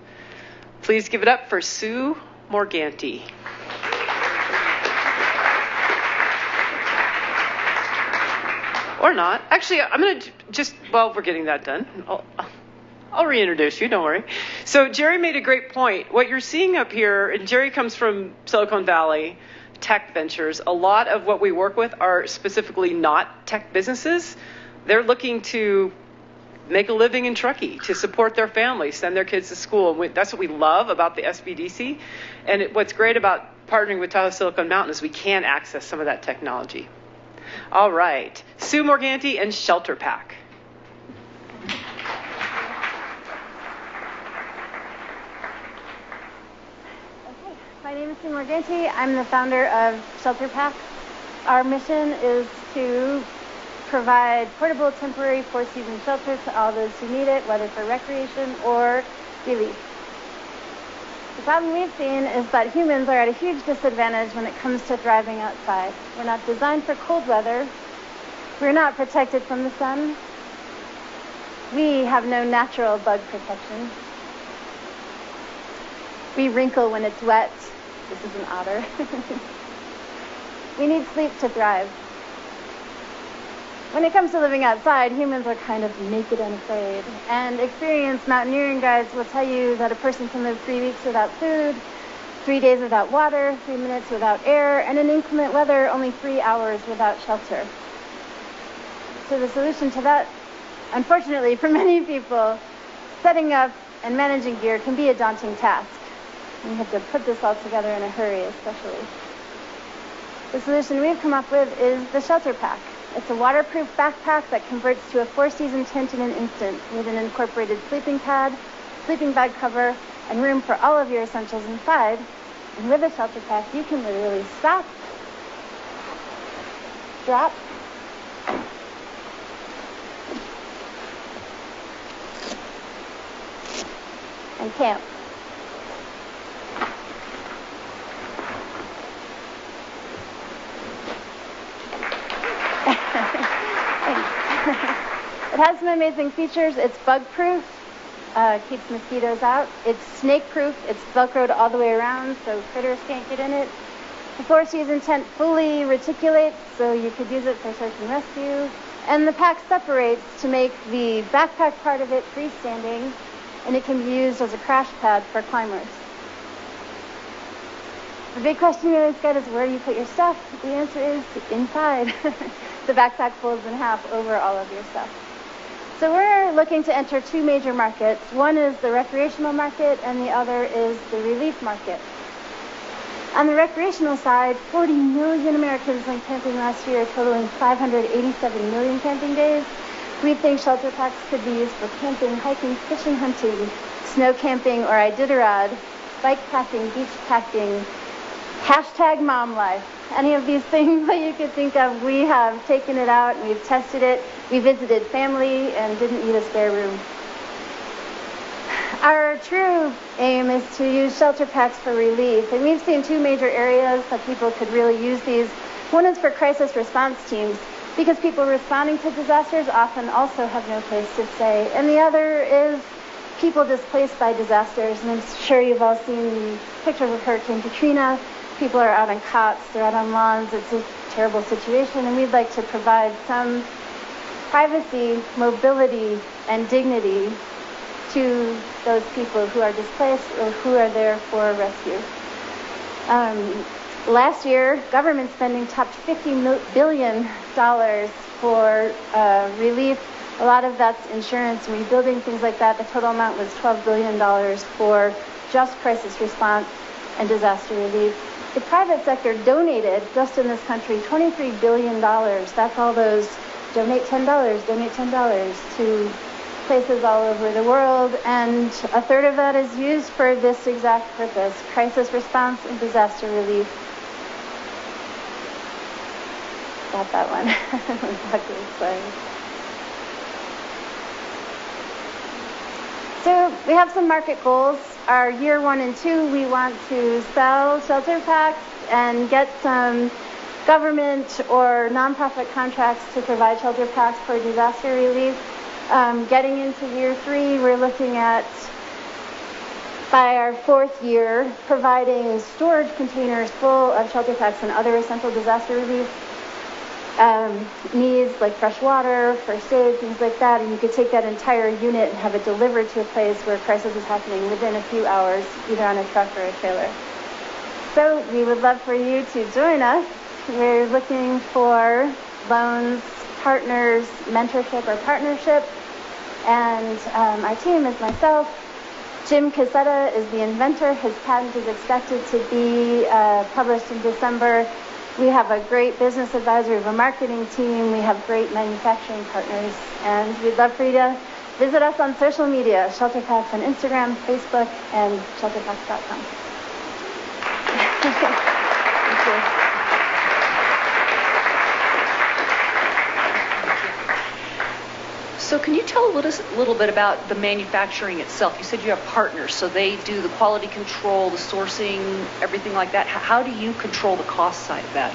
Please give it up for Sue Morganti. Or not. Actually, I'm going to just, while we're getting that done, I'll reintroduce you, don't worry. So Jerry made a great point. What you're seeing up here, and Jerry comes from Silicon Valley, tech ventures. A lot of what we work with are specifically not tech businesses. They're looking to make a living in Truckee, to support their families, send their kids to school. And that's what we love about the SBDC. And what's great about partnering with Tahoe Silicon Mountain is we can access some of that technology. All right, Sue Morganti and Shelter Pack. My name is Sue Morganti. I'm the founder of Shelter Pack. Our mission is to provide portable, temporary, four-season shelter to all those who need it, whether for recreation or relief. The problem we've seen is that humans are at a huge disadvantage when it comes to thriving outside. We're not designed for cold weather. We're not protected from the sun. We have no natural bug protection. We wrinkle when it's wet. This is an otter. We need sleep to thrive. When it comes to living outside, humans are kind of naked and afraid. And experienced mountaineering guides will tell you that a person can live 3 weeks without food, 3 days without water, 3 minutes without air, and in inclement weather, only 3 hours without shelter. So the solution to that, unfortunately for many people, setting up and managing gear can be a daunting task. You have to put this all together in a hurry, especially. The solution we've come up with is the Shelter Pack. It's a waterproof backpack that converts to a four-season tent in an instant with an incorporated sleeping pad, sleeping bag cover, and room for all of your essentials inside. And with a Shelter Pack, you can literally stop, drop, and camp. It has some amazing features. It's bug-proof, keeps mosquitoes out. It's snake-proof. It's Velcroed all the way around, so critters can't get in it. The four-season tent fully reticulates, so you could use it for search and rescue. And the pack separates to make the backpack part of it freestanding, and it can be used as a crash pad for climbers. The big question you always get is where do you put your stuff? The answer is inside. The backpack folds in half over all of your stuff. So we're looking to enter two major markets. One is the recreational market, and the other is the relief market. On the recreational side, 40 million Americans went camping last year, totaling 587 million camping days. We think shelter packs could be used for camping, hiking, fishing, hunting, snow camping, or Iditarod, bike packing, beach packing, hashtag mom life. Any of these things that you could think of, we have taken it out and we've tested it. We visited family and didn't need a spare room. Our true aim is to use shelter packs for relief, and we've seen two major areas that people could really use these. One is for crisis response teams, because people responding to disasters often also have no place to stay. And the other is people displaced by disasters, and I'm sure you've all seen pictures of Hurricane Katrina. People are out on cots, they're out on lawns, it's a terrible situation, and we'd like to provide some privacy, mobility, and dignity to those people who are displaced or who are there for rescue. Last year, government spending topped $50 billion for relief. A lot of that's insurance and rebuilding, things like that. The total amount was $12 billion for just crisis response and disaster relief. The private sector donated, just in this country, $23 billion. That's all those donate $10 to places all over the world, and a third of that is used for this exact purpose, crisis response and disaster relief. Got that one. Exactly, sorry. So we have some market goals. Our year 1 and 2, we want to sell shelter packs and get some government or nonprofit contracts to provide shelter packs for disaster relief. Getting into year 3, we're looking at, by our 4th year, providing storage containers full of shelter packs and other essential disaster relief. needs like fresh water, first aid, things like that, and you could take that entire unit and have it delivered to a place where crisis is happening within a few hours, either on a truck or a trailer. So we would love for you to join us. We're looking for loans, partners, mentorship, or partnership. And our team is myself. Jim Casetta is the inventor. His patent is expected to be published in December. We have a great business advisor, we have a marketing team, we have great manufacturing partners, and we'd love for you to visit us on social media, ShelterPacks on Instagram, Facebook, and shelterpacks.com. Thank you. So can you tell a little bit about the manufacturing itself? You said you have partners, so they do the quality control, the sourcing, everything like that. How do you control the cost side of that?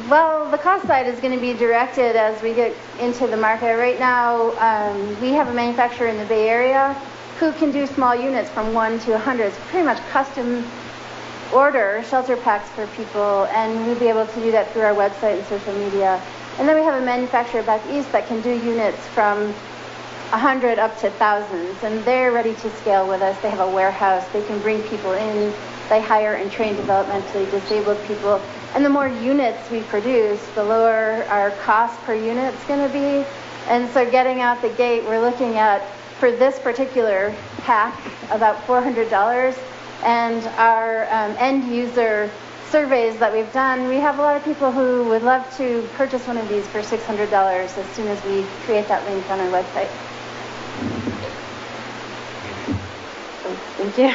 Well, the cost side is going to be directed as we get into the market. Right now, we have a manufacturer in the Bay Area who can do small units from 1 to 100. It's pretty much custom order shelter packs for people, and we'll be able to do that through our website and social media. And then we have a manufacturer back east that can do units from 100 up to thousands, and they're ready to scale with us. They have a warehouse. They can bring people in. They hire and train developmentally disabled people. And the more units we produce, the lower our cost per unit is going to be. And so getting out the gate, we're looking at, for this particular pack, about $400. And our end user surveys that we've done, we have a lot of people who would love to purchase one of these for $600 as soon as we create that link on our website. So, thank you.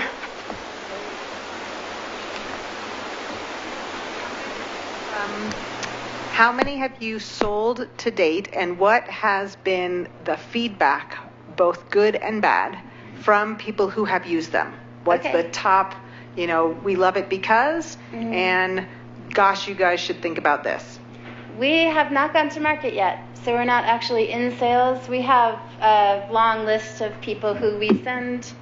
How many have you sold to date, and what has been the feedback, both good and bad, from people who have used them? What's the top, we love it because, and gosh, you guys should think about this? We have not gone to market yet, so we're not actually in sales. We have a long list of people who we send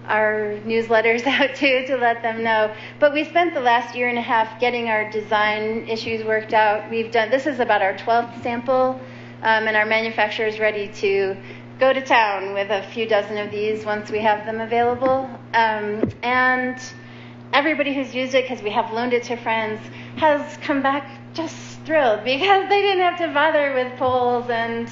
our newsletters out to let them know. But we spent the last year and a half getting our design issues worked out. This is about our 12th sample, and our manufacturer is ready to go to town with a few dozen of these once we have them available. And everybody who's used it, because we have loaned it to friends, has come back just thrilled because they didn't have to bother with poles and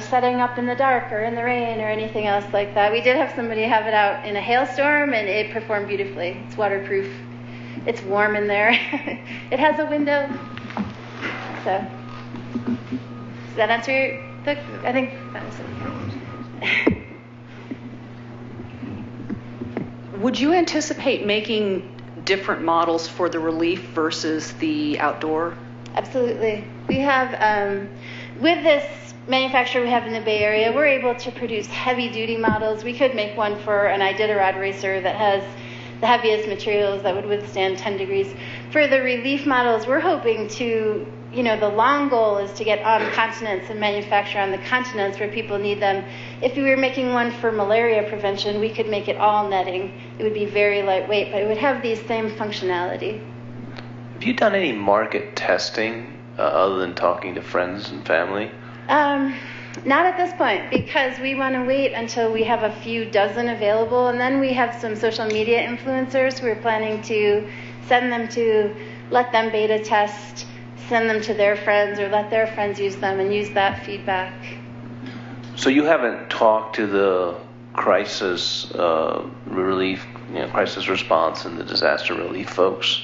setting up in the dark or in the rain or anything else like that. We did have somebody have it out in a hailstorm, and it performed beautifully. It's waterproof. It's warm in there. It has a window. So, does that answer I think that was it. Would you anticipate making different models for the relief versus the outdoor? Absolutely. We have, with this manufacturer we have in the Bay Area, we're able to produce heavy-duty models. We could make one for an Iditarod racer that has the heaviest materials that would withstand 10 degrees. For the relief models, we're hoping to, the long goal is to get on continents and manufacture on the continents where people need them. If we were making one for malaria prevention, we could make it all netting. It would be very lightweight, but it would have these same functionality. Have you done any market testing other than talking to friends and family? Not at this point, because we want to wait until we have a few dozen available, and then we have some social media influencers who we're planning to send them to, let them beta test, send them to their friends, or let their friends use them and use that feedback. So you haven't talked to the crisis relief, crisis response and the disaster relief folks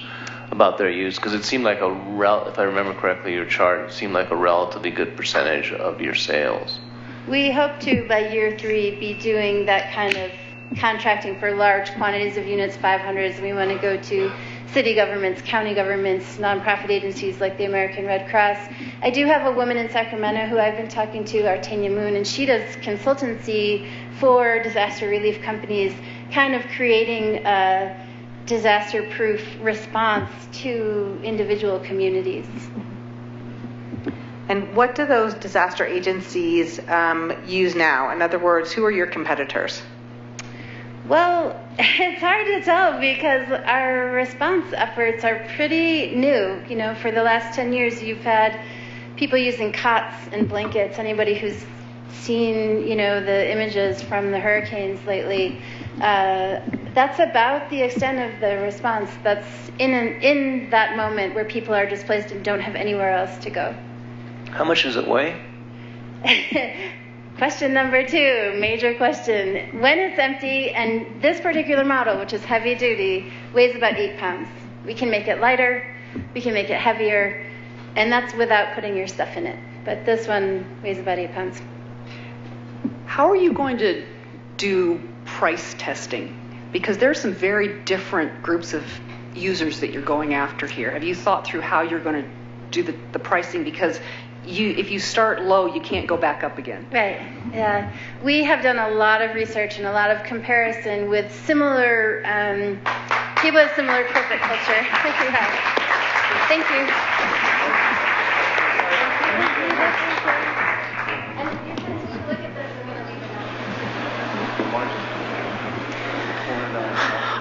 about their use? Because it seemed like if I remember correctly, your chart, it seemed like a relatively good percentage of your sales. We hope to, by year 3, be doing that kind of contracting for large quantities of units, 500s. We want to go to city governments, county governments, nonprofit agencies like the American Red Cross. I do have a woman in Sacramento who I've been talking to, Artenia Moon, and she does consultancy for disaster relief companies, kind of creating a disaster-proof response to individual communities. And what do those disaster agencies use now? In other words, who are your competitors? Well, it's hard to tell because our response efforts are pretty new. You know, for the last 10 years, you've had people using cots and blankets. Anybody who's seen, you know, the images from the hurricanes lately, that's about the extent of the response. That's in that moment where people are displaced and don't have anywhere else to go. How much does it weigh? Question number 2, major question. When it's empty, and this particular model, which is heavy duty, weighs about 8 pounds. We can make it lighter, we can make it heavier, and that's without putting your stuff in it. But this one weighs about 8 pounds. How are you going to do price testing? Because there's some very different groups of users that you're going after here. Have you thought through how you're going to do the pricing? Because if you start low, you can't go back up again. Right, yeah. We have done a lot of research and a lot of comparison with similar people with similar corporate culture. Thank you.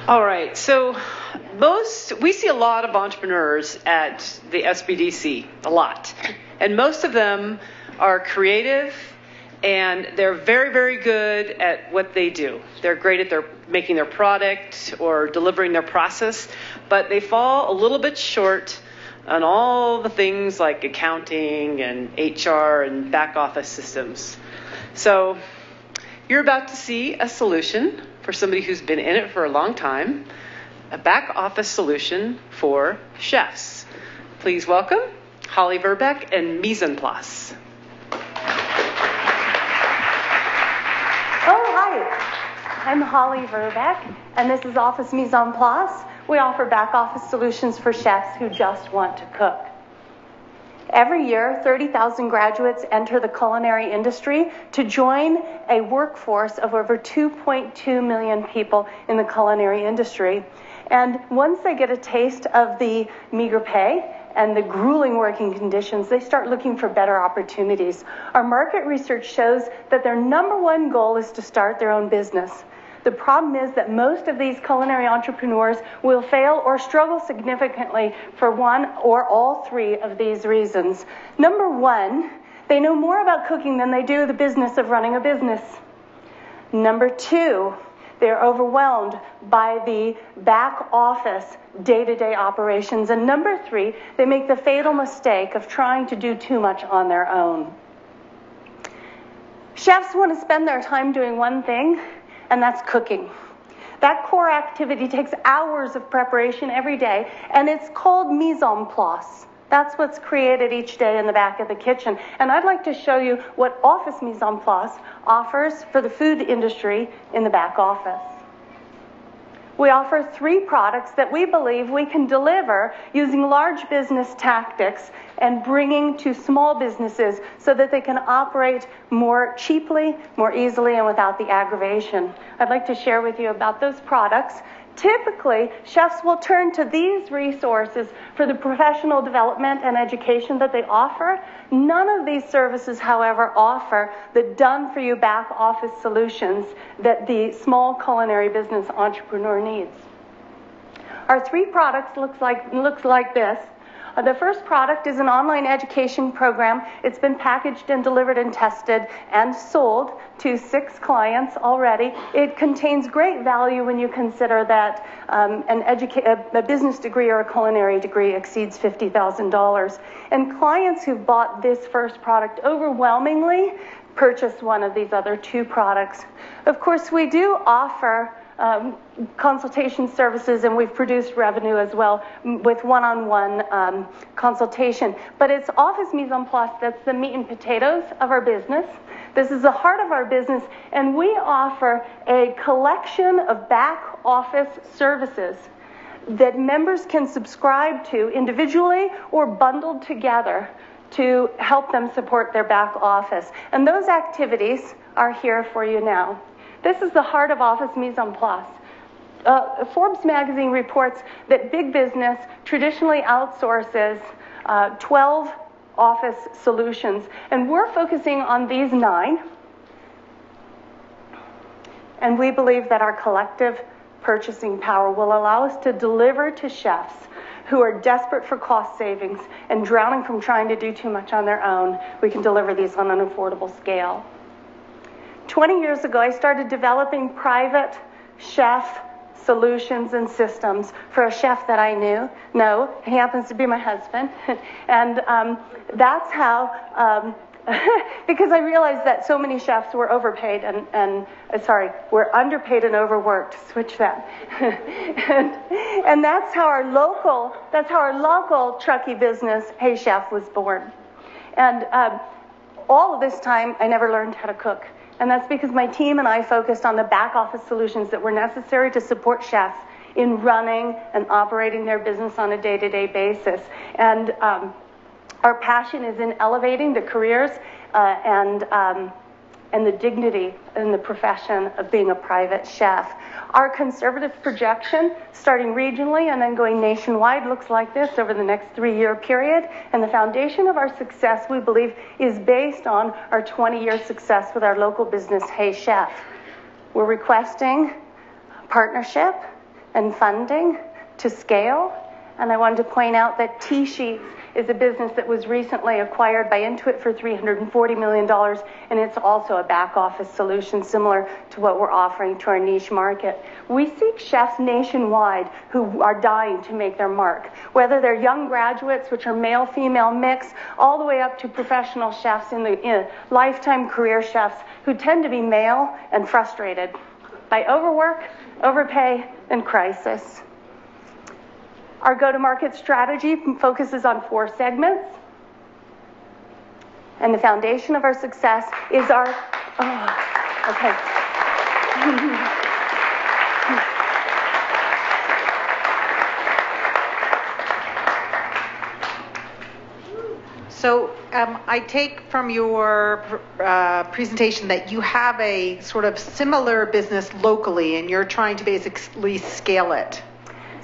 All right, so we see a lot of entrepreneurs at the SBDC, a lot. And most of them are creative and they're very, very good at what they do. They're great at making their product or delivering their process, but they fall a little bit short on all the things like accounting and HR and back office systems. So you're about to see a solution for somebody who's been in it for a long time, a back office solution for chefs. Please welcome Holly Verbeck and Mise en Place. Oh, hi. I'm Holly Verbeck, and this is Office Mise en Place. We offer back office solutions for chefs who just want to cook. Every year, 30,000 graduates enter the culinary industry to join a workforce of over 2.2 million people in the culinary industry. And once they get a taste of the meager pay and the grueling working conditions, they start looking for better opportunities. Our market research shows that their number one goal is to start their own business. The problem is that most of these culinary entrepreneurs will fail or struggle significantly for one or all 3 of these reasons. Number 1, they know more about cooking than they do the business of running a business. Number 2, they're overwhelmed by the back office day-to-day operations. And number 3, they make the fatal mistake of trying to do too much on their own. Chefs want to spend their time doing one thing, and that's cooking. That core activity takes hours of preparation every day, and it's called mise en place. That's what's created each day in the back of the kitchen. And I'd like to show you what Office Mise en Place offers for the food industry in the back office. We offer 3 products that we believe we can deliver using large business tactics and bringing to small businesses so that they can operate more cheaply, more easily, and without the aggravation. I'd like to share with you about those products. Typically, chefs will turn to these resources for the professional development and education that they offer. None of these services, however, offer the done-for-you back office solutions that the small culinary business entrepreneur needs. Our 3 products looks like this. The first product is an online education program. It's been packaged and delivered and tested and sold to 6 clients already. It contains great value when you consider that a business degree or a culinary degree exceeds $50,000. And clients who've bought this first product overwhelmingly purchase one of these other 2 products. Of course, we do offer consultation services, and we've produced revenue as well with one-on-one consultation. But it's Office Mise en Place that's the meat and potatoes of our business. This is the heart of our business, and we offer a collection of back office services that members can subscribe to individually or bundled together to help them support their back office. And those activities are here for you now. This is the heart of Office Mise en Place. Forbes magazine reports that big business traditionally outsources 12 office solutions, and we're focusing on these 9. And we believe that our collective purchasing power will allow us to deliver to chefs who are desperate for cost savings and drowning from trying to do too much on their own. We can deliver these on an affordable scale. 20 years ago, I started developing private chef solutions and systems for a chef that I knew. No, he happens to be my husband. And that's how, because I realized that so many chefs were overpaid were underpaid and overworked. Switch that. and that's how our local Truckee business, Hey Chef, was born. And all of this time, I never learned how to cook. And that's because my team and I focused on the back office solutions that were necessary to support chefs in running and operating their business on a day-to-day basis. And our passion is in elevating the careers and the dignity in the profession of being a private chef. Our conservative projection, starting regionally and then going nationwide, looks like this over the next 3-year period. And the foundation of our success, we believe, is based on our 20-year success with our local business, Hey Chef. We're requesting partnership and funding to scale. And I wanted to point out that T-Sheets is a business that was recently acquired by Intuit for $340 million, and it's also a back office solution similar to what we're offering to our niche market. We seek chefs nationwide who are dying to make their mark, whether they're young graduates, which are male-female mix, all the way up to professional chefs in lifetime career chefs who tend to be male and frustrated by overwork, overpay, and crisis. Our go-to-market strategy focuses on 4 segments. And the foundation of our success is our, So I take from your presentation that you have a sort of similar business locally and you're trying to basically scale it.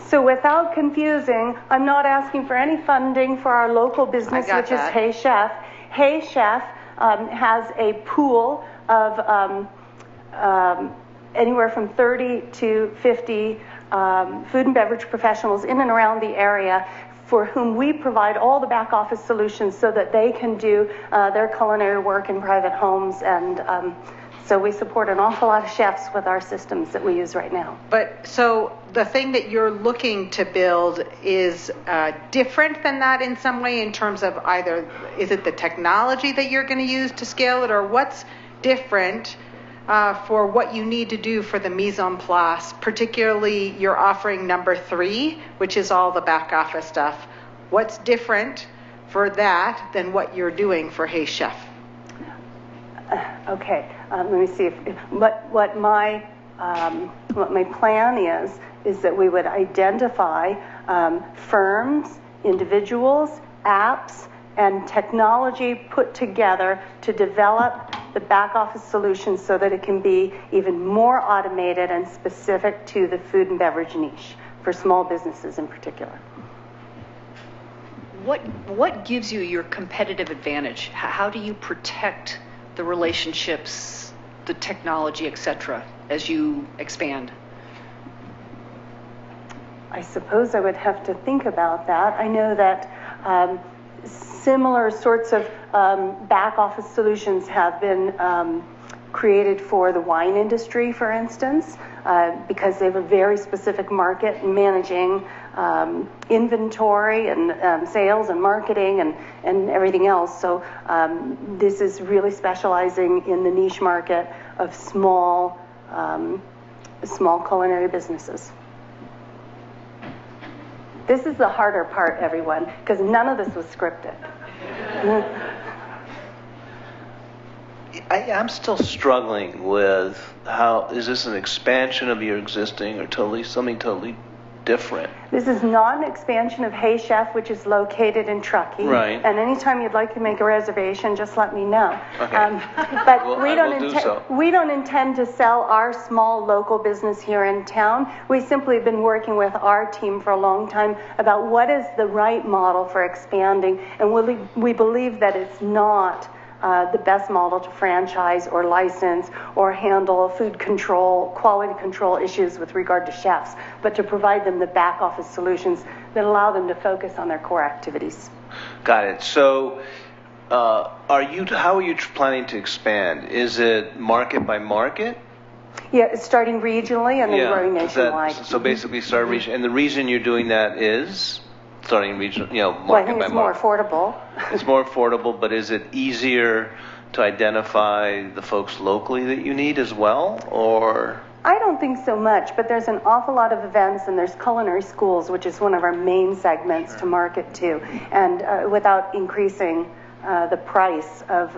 So without confusing, I'm not asking for any funding for our local business, which is Hey Chef. Hey Chef has a pool of anywhere from 30 to 50 food and beverage professionals in and around the area for whom we provide all the back office solutions so that they can do their culinary work in private homes. And so we support an awful lot of chefs with our systems that we use right now. But so the thing that you're looking to build is different than that in some way in terms of either, is it the technology that you're going to use to scale it, or what's different for what you need to do for the mise en place, particularly you're offering number 3, which is all the back office stuff. What's different for that than what you're doing for Hey Chef? Okay, let me see what my plan is that we would identify firms, individuals, apps, and technology put together to develop the back office solutions so that it can be even more automated and specific to the food and beverage niche for small businesses in particular. What gives you your competitive advantage? How do you protect the relationships, the technology, etc., as you expand? I suppose I would have to think about that. I know that similar sorts of back office solutions have been created for the wine industry, for instance, because they have a very specific market managing inventory and sales and marketing and everything else. So this is really specializing in the niche market of small culinary businesses. This is the harder part, everyone, because none of this was scripted. I'm still struggling with how, is this an expansion of your existing or something totally different? This is not an expansion of Hey Chef, which is located in Truckee. Right. And anytime you'd like to make a reservation, just let me know. Okay. But we don't intend to sell our small local business here in town. We simply have been working with our team for a long time about what is the right model for expanding. And we believe that it's not the best model to franchise or license or handle food control, quality control issues with regard to chefs, but to provide them the back office solutions that allow them to focus on their core activities. Got it. So, how are you planning to expand? Is it market by market? Yeah, it's starting regionally and then growing nationwide. So basically start region. And the reason you're doing that is starting regional, market well, I think by it's market. more affordable. It's more affordable, but is it easier to identify the folks locally that you need as well, or? I don't think so much, but there's an awful lot of events, and there's culinary schools, which is one of our main segments to market to, and without increasing the price of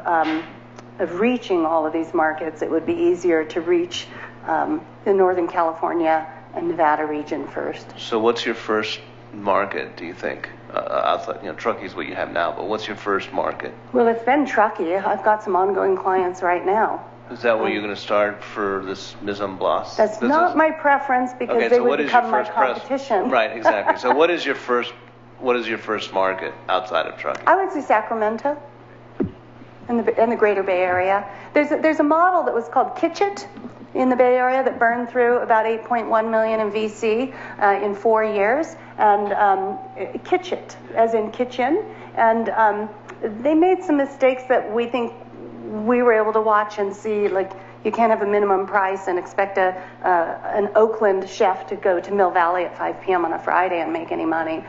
reaching all of these markets, it would be easier to reach the Northern California and Nevada region first. So what's your first market, do you think? Outside, Truckee is what you have now, but what's your first market? Well, it's been Truckee. I've got some ongoing clients right now. Is that where you're going to start for this mise en place? That's business? not my preference because they would become my competition. Right, exactly. So what is your first market outside of Truckee? I would say Sacramento in the greater Bay Area. There's a model that was called Kitchit in the Bay Area that burned through about $8.1 million in VC in 4 years, and Kitchit, as in kitchen, and they made some mistakes that we think we were able to watch and see, like you can't have a minimum price and expect an Oakland chef to go to Mill Valley at 5 p.m. on a Friday and make any money.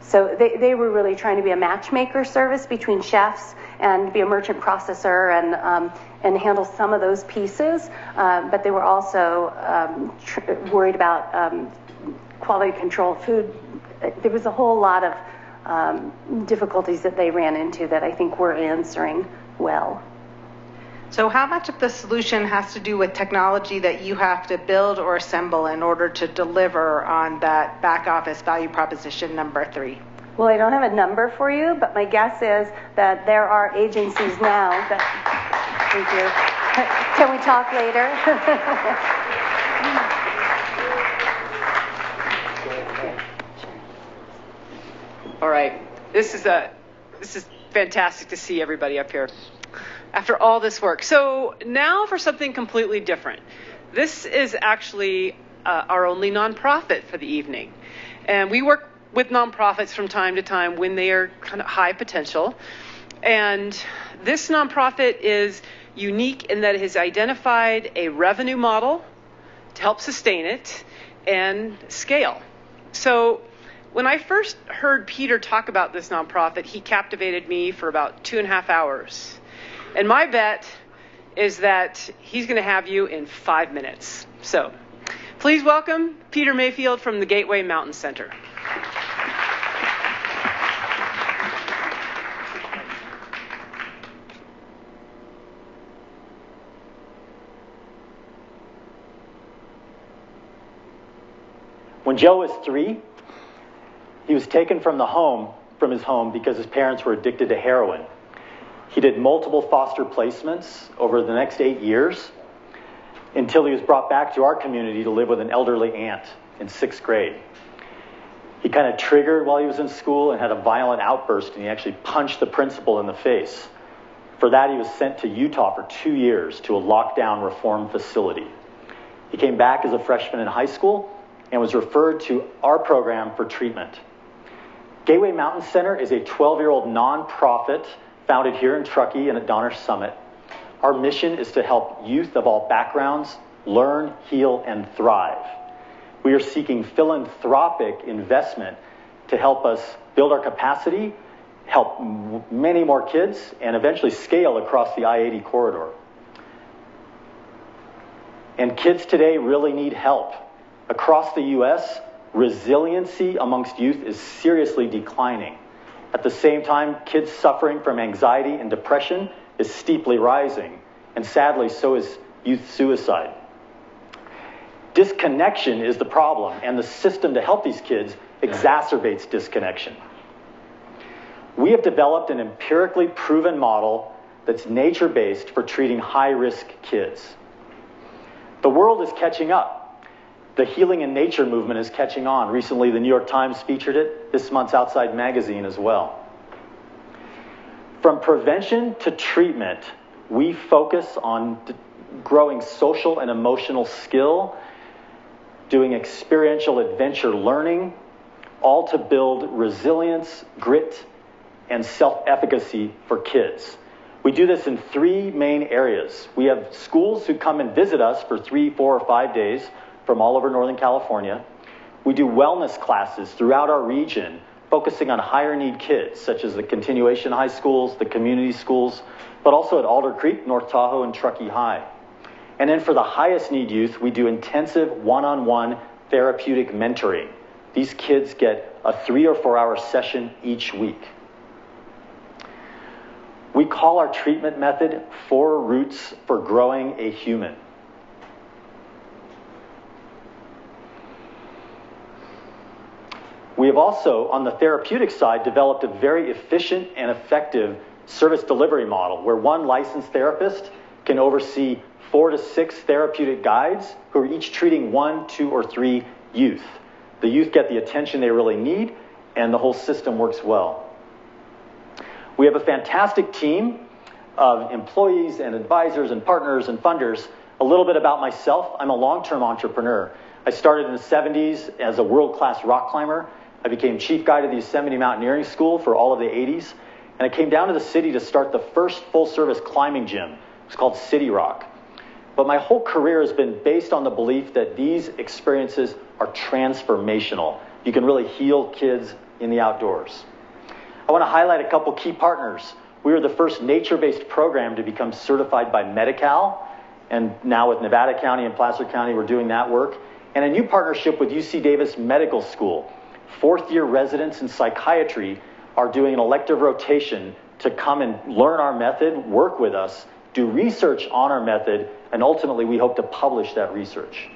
So they were really trying to be a matchmaker service between chefs and be a merchant processor and handle some of those pieces, but they were also worried about quality control of food. There was a whole lot of difficulties that they ran into that I think we're answering well. So how much of the solution has to do with technology that you have to build or assemble in order to deliver on that back office value proposition number 3? Well, I don't have a number for you, but my guess is that there are agencies now that... Thank you. Can we talk later? All right. This is fantastic to see everybody up here after all this work. So now for something completely different. This is actually our only nonprofit for the evening. And we work with nonprofits from time to time when they are kind of high potential. And this nonprofit is unique in that it has identified a revenue model to help sustain it and scale. So when I first heard Peter talk about this nonprofit, he captivated me for about 2.5 hours. And my bet is that he's going to have you in 5 minutes. So please welcome Peter Mayfield from the Gateway Mountain Center. When Joe was 3, he was taken from his home because his parents were addicted to heroin. He did multiple foster placements over the next 8 years until he was brought back to our community to live with an elderly aunt in 6th grade. He kind of triggered while he was in school and had a violent outburst, and he actually punched the principal in the face. For that, he was sent to Utah for 2 years to a lockdown reform facility. He came back as a freshman in high school and was referred to our program for treatment. Gateway Mountain Center is a 12-year-old nonprofit founded here in Truckee and at Donner Summit. Our mission is to help youth of all backgrounds learn, heal, and thrive. We are seeking philanthropic investment to help us build our capacity, help many more kids, and eventually scale across the I-80 corridor. And kids today really need help. Across the U.S., resiliency amongst youth is seriously declining. At the same time, kids suffering from anxiety and depression is steeply rising, and sadly, so is youth suicide. Disconnection is the problem, and the system to help these kids exacerbates disconnection. We have developed an empirically proven model that's nature-based for treating high-risk kids. The world is catching up. The healing in nature movement is catching on. Recently, the New York Times featured it. This month's Outside Magazine as well. From prevention to treatment, we focus on growing social and emotional skill, doing experiential adventure learning, all to build resilience, grit, and self-efficacy for kids. We do this in 3 main areas. We have schools who come and visit us for 3, 4, or 5 days from all over Northern California. We do wellness classes throughout our region, focusing on higher need kids, such as the continuation high schools, the community schools, but also at Alder Creek, North Tahoe, and Truckee High. And then for the highest need youth, we do intensive one-on-one therapeutic mentoring. These kids get a 3 or 4 hour session each week. We call our treatment method 4 Roots for Growing a Human. We have also, on the therapeutic side, developed a very efficient and effective service delivery model where one licensed therapist can oversee 4 to 6 therapeutic guides who are each treating 1, 2, or 3 youth. The youth get the attention they really need, and the whole system works well. We have a fantastic team of employees and advisors and partners and funders. A little bit about myself. I'm a long-term entrepreneur. I started in the 70s as a world-class rock climber. I became chief guide of the Yosemite Mountaineering School for all of the 80s. And I came down to the city to start the first full-service climbing gym. It's called City Rock. But my whole career has been based on the belief that these experiences are transformational. You can really heal kids in the outdoors. I want to highlight a couple key partners. We were the first nature-based program to become certified by Medi-Cal, and now with Nevada County and Placer County, we're doing that work. And a new partnership with UC Davis Medical School. 4th-year residents in psychiatry are doing an elective rotation to come and learn our method, work with us, do research on our method, and ultimately we hope to publish that research.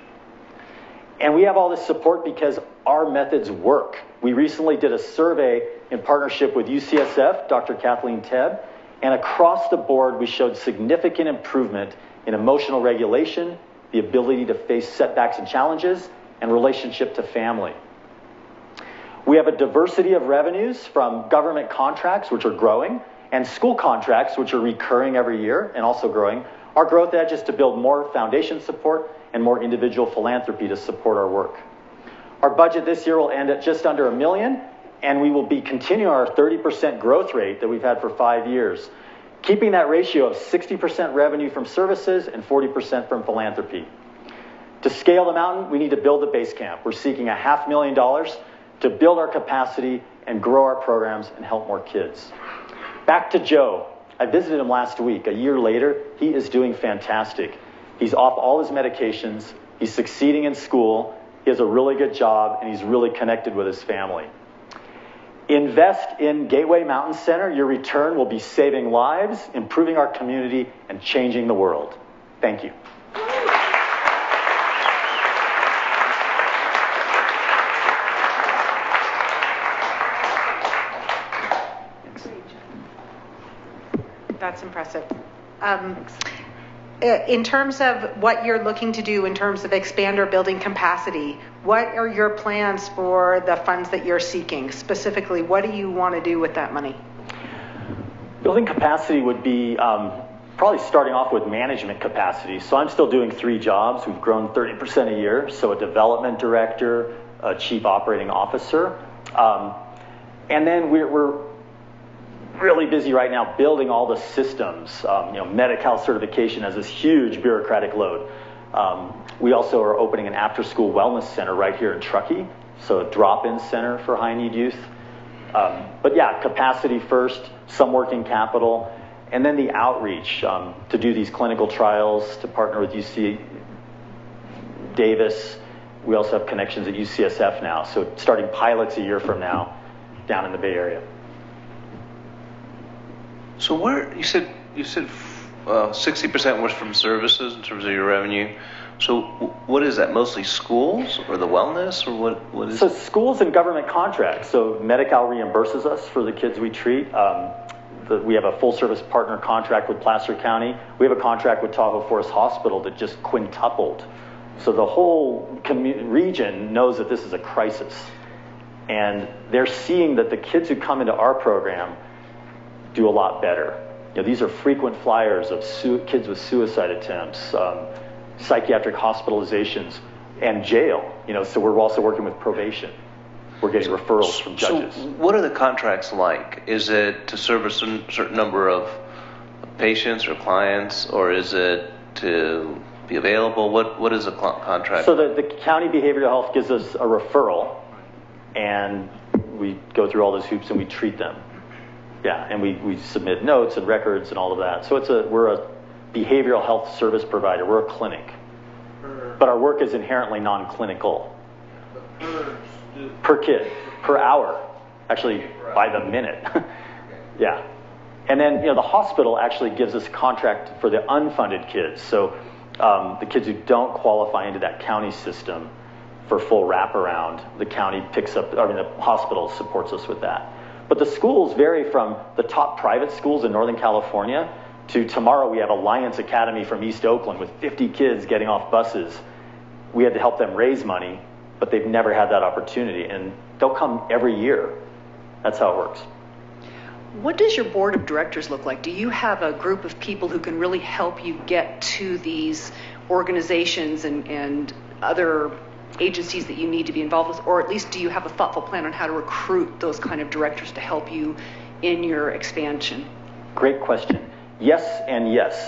And we have all this support because our methods work. We recently did a survey in partnership with UCSF, Dr. Kathleen Tebb, and across the board we showed significant improvement in emotional regulation, the ability to face setbacks and challenges, and relationship to family. We have a diversity of revenues from government contracts, which are growing, and school contracts, which are recurring every year and also growing. Our growth edge is to build more foundation support and more individual philanthropy to support our work. Our budget this year will end at just under $1 million, and we will be continuing our 30% growth rate that we've had for 5 years, keeping that ratio of 60% revenue from services and 40% from philanthropy. To scale the mountain, we need to build the base camp. We're seeking $500,000 to build our capacity and grow our programs and help more kids. Back to Joe. I visited him last week. A year later, he is doing fantastic. He's off all his medications. He's succeeding in school. He has a really good job, and he's really connected with his family. Invest in Gateway Mountain Center. Your return will be saving lives, improving our community, and changing the world. Thank you. That's impressive. In terms of what you're looking to do in terms of expand or building capacity, what are your plans for the funds that you're seeking? Specifically, what do you want to do with that money? Building capacity would be probably starting off with management capacity. So I'm still doing 3 jobs. We've grown 30% a year. So a development director, a chief operating officer. And then we're really busy right now building all the systems. Medi-Cal certification has this huge bureaucratic load. We also are opening an after-school wellness center right here in Truckee, so a drop-in center for high-need youth. But yeah, capacity first, some working capital, and then the outreach to do these clinical trials, to partner with UC Davis. We also have connections at UCSF now, so starting pilots a year from now down in the Bay Area. So where you said 60% was from services in terms of your revenue. So what is that? Mostly schools or the wellness or what is? So schools and government contracts. So Medi-Cal reimburses us for the kids we treat. We have a full service partner contract with Placer County. We have a contract with Tahoe Forest Hospital that just quintupled. So the whole region knows that this is a crisis. And they're seeing that the kids who come into our program do a lot better. These are frequent flyers of kids with suicide attempts, psychiatric hospitalizations, and jail. So we're also working with probation. We're getting referrals from judges. So what are the contracts like? Is it to serve a certain number of patients or clients, or is it to be available? What is a contract? So the county behavioral health gives us a referral, and we go through all those hoops and we treat them. Yeah, and we submit notes and records and all of that. So we're a behavioral health service provider. We're a clinic. But our work is inherently non-clinical. Per kid, per hour, actually by the minute. Yeah. And then, the hospital actually gives us a contract for the unfunded kids. So the kids who don't qualify into that county system for full wraparound, the county the hospital supports us with that. But the schools vary from the top private schools in Northern California to tomorrow we have Alliance Academy from East Oakland with 50 kids getting off buses. We had to help them raise money, but they've never had that opportunity. And they'll come every year. That's how it works. What does your board of directors look like? Do you have a group of people who can really help you get to these organizations and other agencies that you need to be involved with? Or at least do you have a thoughtful plan on how to recruit those kind of directors to help you in your expansion? Great question. Yes and yes.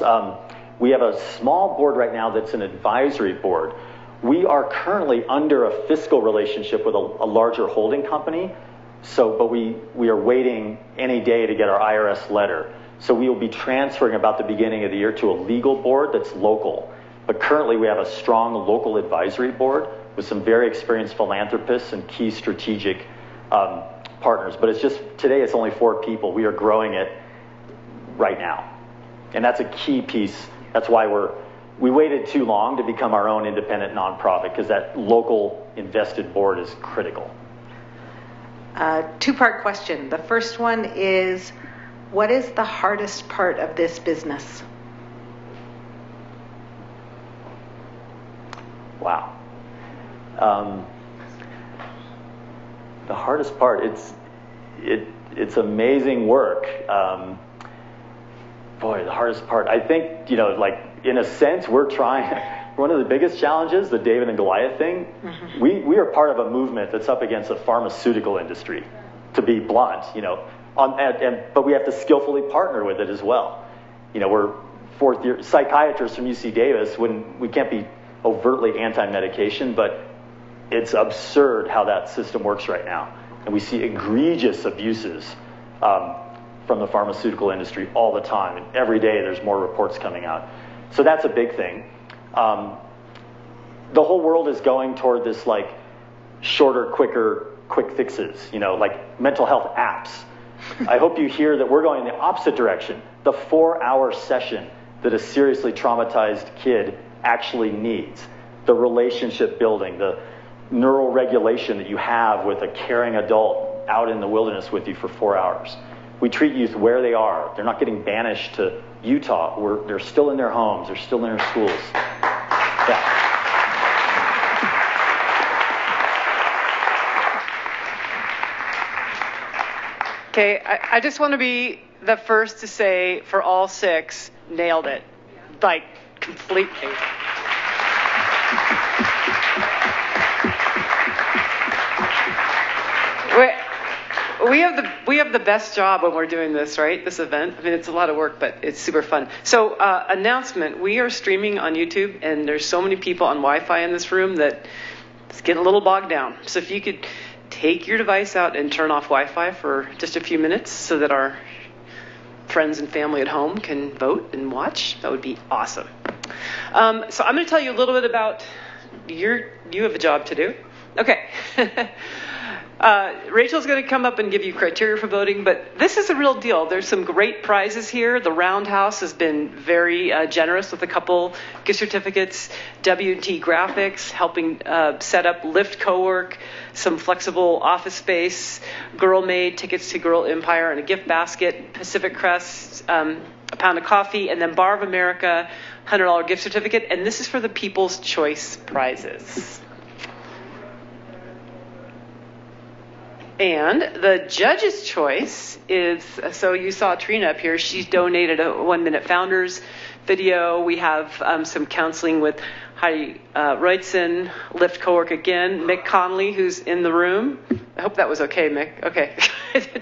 We have a small board right now that's an advisory board. We are currently under a fiscal relationship with a larger holding company. But we are waiting any day to get our IRS letter. So we will be transferring about the beginning of the year to a legal board that's local. But currently we have a strong local advisory board with some very experienced philanthropists and key strategic partners. But today it's only 4 people. We are growing it right now. And that's a key piece. That's why we waited too long to become our own independent nonprofit, because that local invested board is critical. 2-part question. The first one is, what is the hardest part of this business? Wow. The hardest part, it's amazing work. Boy, the hardest part, I think, in a sense, we're trying. One of the biggest challenges, the David and Goliath thing, we are part of a movement that's up against the pharmaceutical industry, to be blunt, but we have to skillfully partner with it as well. We're 4th-year psychiatrists from UC Davis. We can't be overtly anti-medication, but it's absurd how that system works right now. And we see egregious abuses from the pharmaceutical industry all the time. And every day there's more reports coming out. So that's a big thing. The whole world is going toward this shorter, quick fixes, like mental health apps. I hope you hear that we're going in the opposite direction. The 4-hour session that a seriously traumatized kid actually needs. The relationship building, the neural regulation that you have with a caring adult out in the wilderness with you for 4 hours. We treat youth where they are. They're not getting banished to Utah. They're still in their homes. They're still in their schools. Yeah. Okay, I just want to be the first to say, for all 6, nailed it. Completely. We have the best job when we're doing this, right? This event. I mean, it's a lot of work, but it's super fun. So, announcement: we are streaming on YouTube, and there's so many people on Wi-Fi in this room that it's getting a little bogged down. So, if you could take your device out and turn off Wi-Fi for just a few minutes, so that our friends and family at home can vote and watch, that would be awesome. So, I'm going to tell you a little bit about you have a job to do. Okay. Rachel's going to come up and give you criteria for voting, but this is a real deal. There's some great prizes here. The Roundhouse has been very generous with a couple gift certificates. W&T Graphics helping set up Lyft Cowork, some flexible office space, Girl Made tickets to Girl Empire and a gift basket, Pacific Crest, a pound of coffee, and then Bar of America, $100 gift certificate. And this is for the People's Choice prizes. And the judge's choice is, so you saw Trina up here. She's donated a 1-minute Founders video. We have some counseling with Heidi Roitzen, Lyft co-work again, Mick Conley, who's in the room. I hope that was okay, Mick. Okay.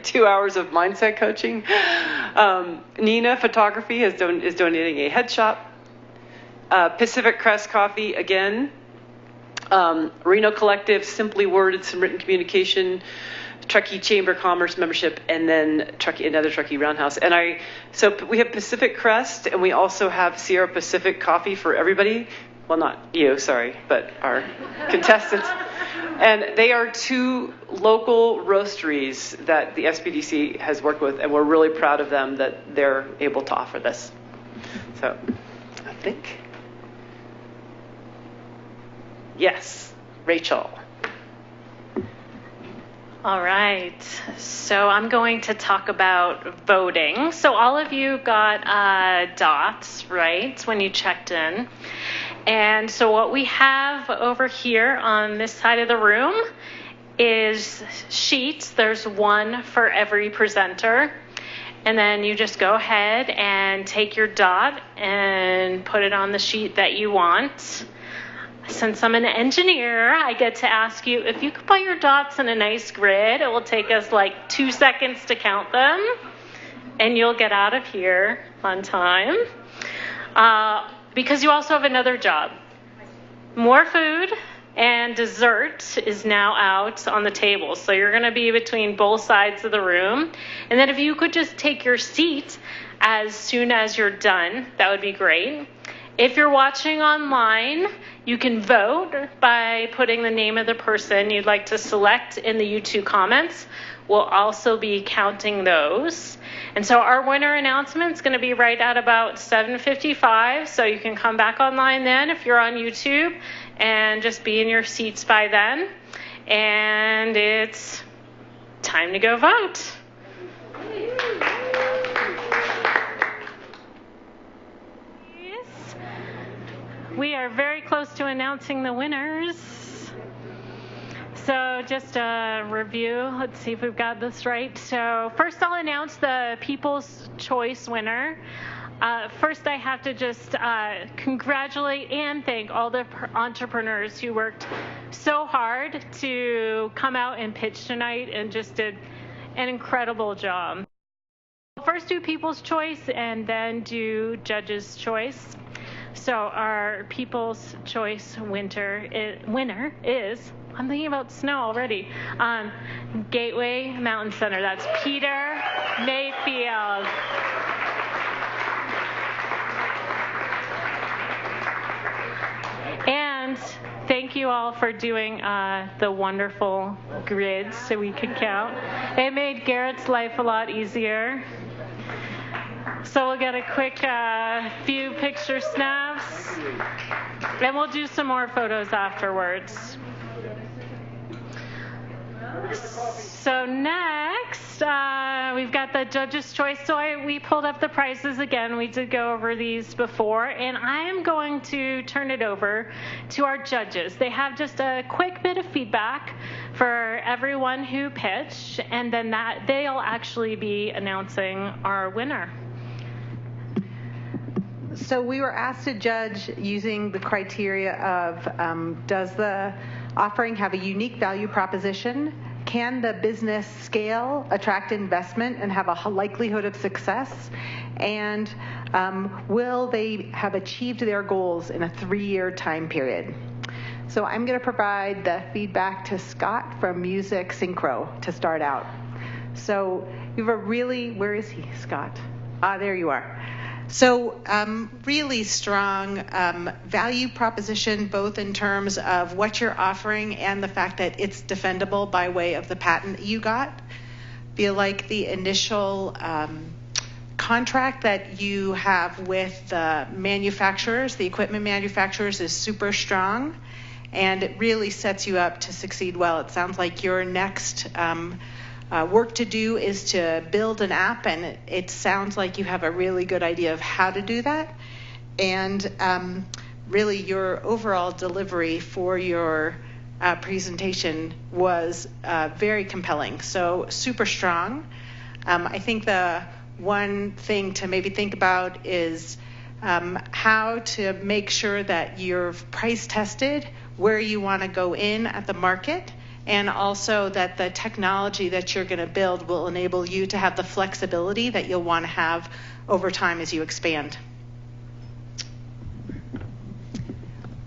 2 hours of mindset coaching. Nina Photography is donating a head shop. Pacific Crest Coffee again. Reno Collective, Simply Worded, some written communication. Truckee Chamber of Commerce membership, and then another Truckee Roundhouse. And so we have Pacific Crest, and we also have Sierra Pacific Coffee for everybody. Well, not you, sorry, but our contestants. And they are 2 local roasteries that the SBDC has worked with, and we're really proud of them that they're able to offer this. So, I think. Yes, Rachel. All right, so I'm going to talk about voting. So all of you got dots, right, when you checked in. And so what we have over here on this side of the room is sheets. There's one for every presenter. And then you just go ahead and take your dot and put it on the sheet that you want. Since I'm an engineer, I get to ask you, if you could put your dots in a nice grid, it will take us like 2 seconds to count them, and you'll get out of here on time. Because you also have another job. More food and dessert is now out on the table. So you're going to be between both sides of the room. And then if you could just take your seat as soon as you're done, that would be great. If you're watching online, you can vote by putting the name of the person you'd like to select in the YouTube comments. We'll also be counting those. And so our winner announcement is going to be right at about 7:55. So you can come back online then if you're on YouTube and just be in your seats by then. And it's time to go vote. We are very close to announcing the winners. So just a review. Let's see if we've got this right. So first I'll announce the People's Choice winner. First I have to just congratulate and thank all the entrepreneurs who worked so hard to come out and pitch tonight and just did an incredible job. First do People's Choice and then do Judge's Choice. So our People's Choice winner is, I'm thinking about snow already, Gateway Mountain Center. That's Peter Mayfield. And thank you all for doing the wonderful grids so we could count. It made Garrett's life a lot easier. So we'll get a quick few picture snaps, and we'll do some more photos afterwards. So next, we've got the Judge's Choice. So we pulled up the prizes again. We did go over these before, and I am going to turn it over to our judges. They have just a quick bit of feedback for everyone who pitched, and then they'll actually be announcing our winner. So we were asked to judge using the criteria of does the offering have a unique value proposition? Can the business scale, attract investment, and have a likelihood of success? And will they have achieved their goals in a 3-year time period? So I'm going to provide the feedback to Scott from Music Synchro to start out. So you have a really, where is he, Scott? There you are. So really strong value proposition, both in terms of what you're offering and the fact that it's defendable by way of the patent that you got. Feel like the initial contract that you have with the manufacturers, the equipment manufacturers, is super strong, and it really sets you up to succeed well. It sounds like your next work to do is to build an app, and it sounds like you have a really good idea of how to do that. And really your overall delivery for your presentation was very compelling, so super strong. I think the one thing to maybe think about is how to make sure that you're price tested where you want to go in at the market, and also that the technology that you're going to build will enable you to have the flexibility that you'll want to have over time as you expand.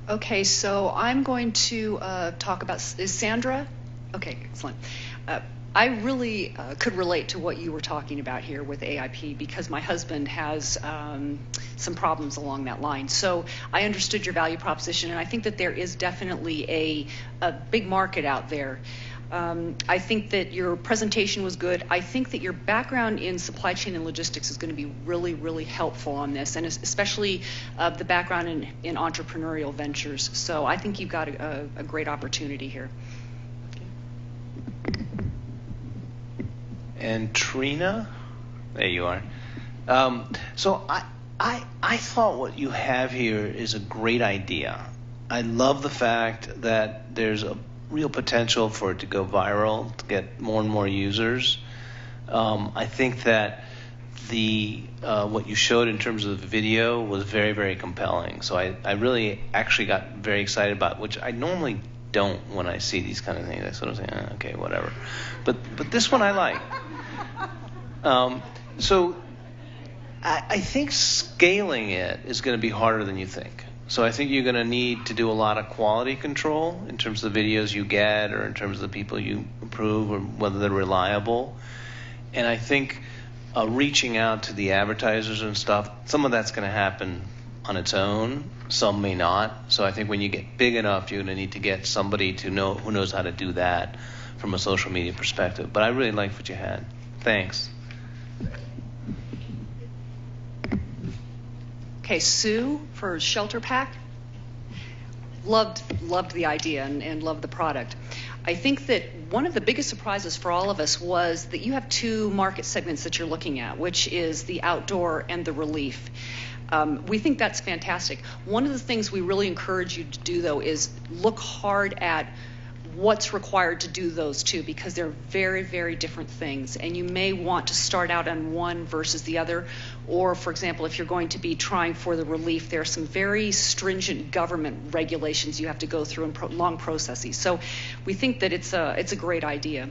Okay, so I'm going to talk about, is Sandra? Okay, excellent. I really could relate to what you were talking about here with AIP because my husband has some problems along that line. So I understood your value proposition, and I think that there is definitely a big market out there. I think that your presentation was good. I think that your background in supply chain and logistics is going to be really, really helpful on this, and especially the background in entrepreneurial ventures. So I think you've got a great opportunity here. And Trina, there you are. So I thought what you have here is a great idea. I love the fact that there's a real potential for it to go viral, to get more and more users. I think that what you showed in terms of the video was very, very compelling. So I really actually got very excited about it, which I normally don't when I see these kind of things. I sort of say, okay, whatever. But this one I like. So I think scaling it is going to be harder than you think. So I think you're going to need to do a lot of quality control in terms of the videos you get or in terms of the people you approve or whether they're reliable. And I think reaching out to the advertisers and stuff, some of that's going to happen on its own. Some may not. So I think when you get big enough, you're going to need to get somebody who knows how to do that from a social media perspective. But I really liked what you had. Thanks. Okay, Sue for Shelter Pack. Loved the idea and loved the product. I think that one of the biggest surprises for all of us was that you have two market segments that you're looking at, which is the outdoor and the relief. We think that's fantastic. One of the things we really encourage you to do, though, is look hard at what's required to do those two, because they're very, very different things, and you may want to start out on one versus the other. Or, for example, if you're going to be trying for the relief, there are some very stringent government regulations you have to go through and long processes. So we think that it's a great idea.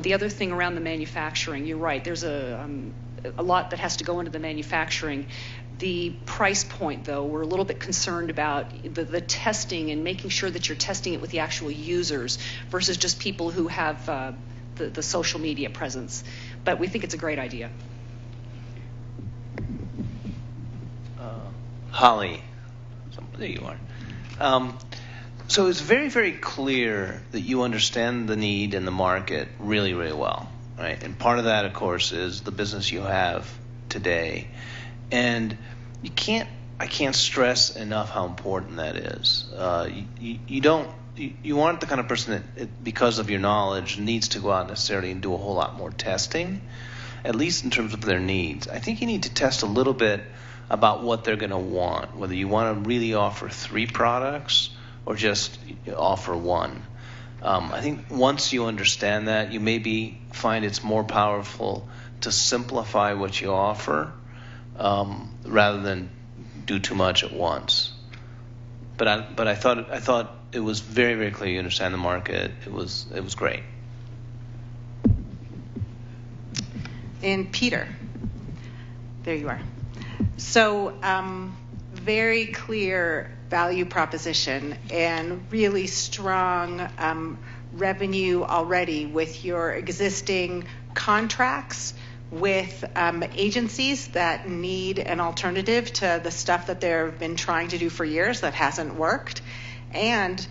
The other thing around the manufacturing, you're right, there's a lot that has to go into the manufacturing. The price point, though, we're a little bit concerned about the testing and making sure that you're testing it with the actual users versus just people who have the social media presence. But we think it's a great idea. Holly, there you are. So it's very, very clear that you understand the need in the market really, really well, right? And part of that, of course, is the business you have today. And I can't stress enough how important that is. You aren't the kind of person that, because of your knowledge, needs to go out necessarily and do a whole lot more testing, at least in terms of their needs. I think you need to test a little bit about what they're going to want, whether you want to really offer 3 products or just offer one. I think once you understand that, you maybe find it's more powerful to simplify what you offer rather than do too much at once. But I thought it was very, very clear you understand the market. It was great. And Peter, there you are. So very clear value proposition and really strong revenue already with your existing contracts with agencies that need an alternative to the stuff that they've been trying to do for years that hasn't worked, and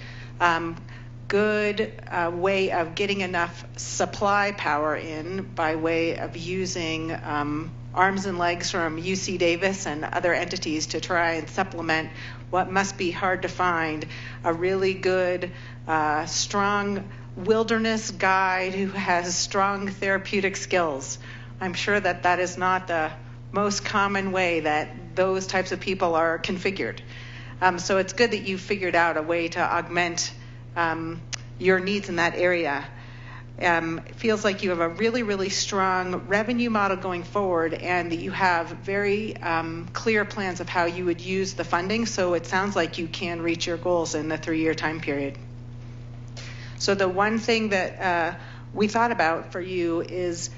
good way of getting enough supply power in by way of using arms and legs from UC Davis and other entities to try and supplement what must be hard to find a really good, strong wilderness guide who has strong therapeutic skills. I'm sure that is not the most common way that those types of people are configured. So it's good that you figured out a way to augment your needs in that area. It feels like you have a really, really strong revenue model going forward, and that you have very clear plans of how you would use the funding, so it sounds like you can reach your goals in the 3-year time period. So the one thing that we thought about for you is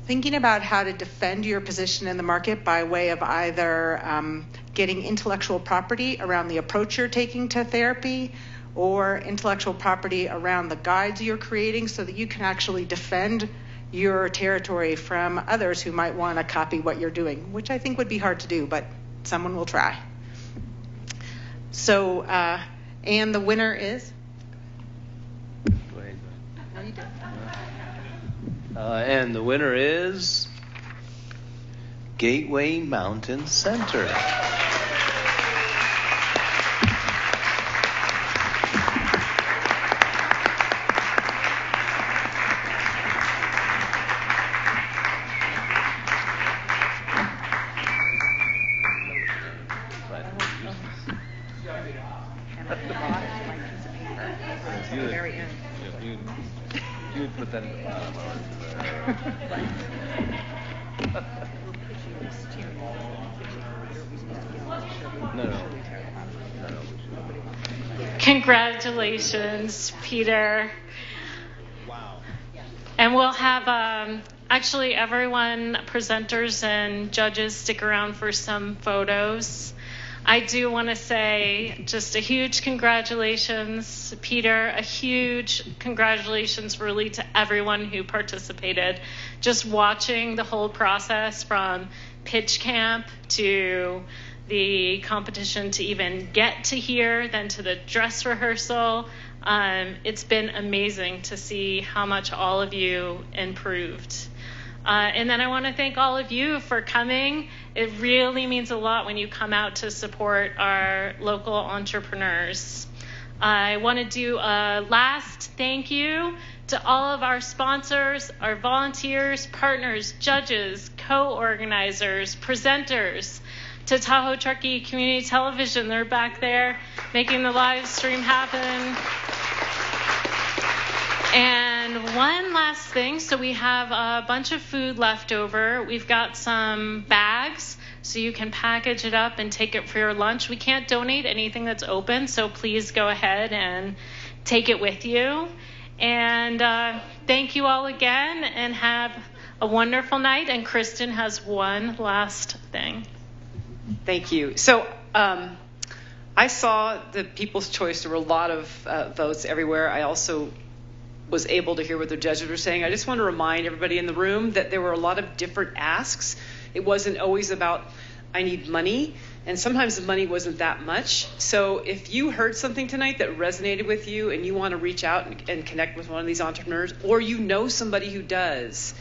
thinking about how to defend your position in the market by way of either getting intellectual property around the approach you're taking to therapy, or intellectual property around the guides you're creating, so that you can actually defend your territory from others who might want to copy what you're doing, which I think would be hard to do, but someone will try. So, and the winner is? Go ahead. No, you did. And the winner is Gateway Mountain Center. You put that in the bottom. No. Congratulations, Peter. Wow. And we'll have actually everyone, presenters and judges, stick around for some photos. I do want to say just a huge congratulations, Peter, a huge congratulations really to everyone who participated. Just watching the whole process from pitch camp to the competition to even get to here, then to the dress rehearsal. It's been amazing to see how much all of you improved. And then I want to thank all of you for coming. It really means a lot when you come out to support our local entrepreneurs. I want to do a last thank you to all of our sponsors, our volunteers, partners, judges, co-organizers, presenters, to Tahoe Truckee Community Television. They're back there making the live stream happen. And one last thing, so we have a bunch of food left over. We've got some bags, so you can package it up and take it for your lunch. We can't donate anything that's open, so please go ahead and take it with you. And thank you all again, and have a wonderful night. And Kristen has one last thing. Thank you. So I saw the People's Choice. There were a lot of votes everywhere. I also was able to hear what the judges were saying. I just want to remind everybody in the room that there were a lot of different asks. It wasn't always about, I need money, and sometimes the money wasn't that much. So if you heard something tonight that resonated with you and you want to reach out and connect with one of these entrepreneurs, or you know somebody who does,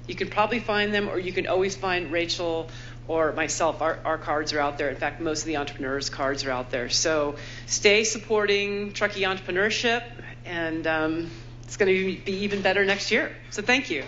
you can probably find them, or you can always find Rachel or myself. Our cards are out there. In fact, most of the entrepreneurs' cards are out there. So stay supporting Truckee entrepreneurship, and it's going to be even better next year. So thank you.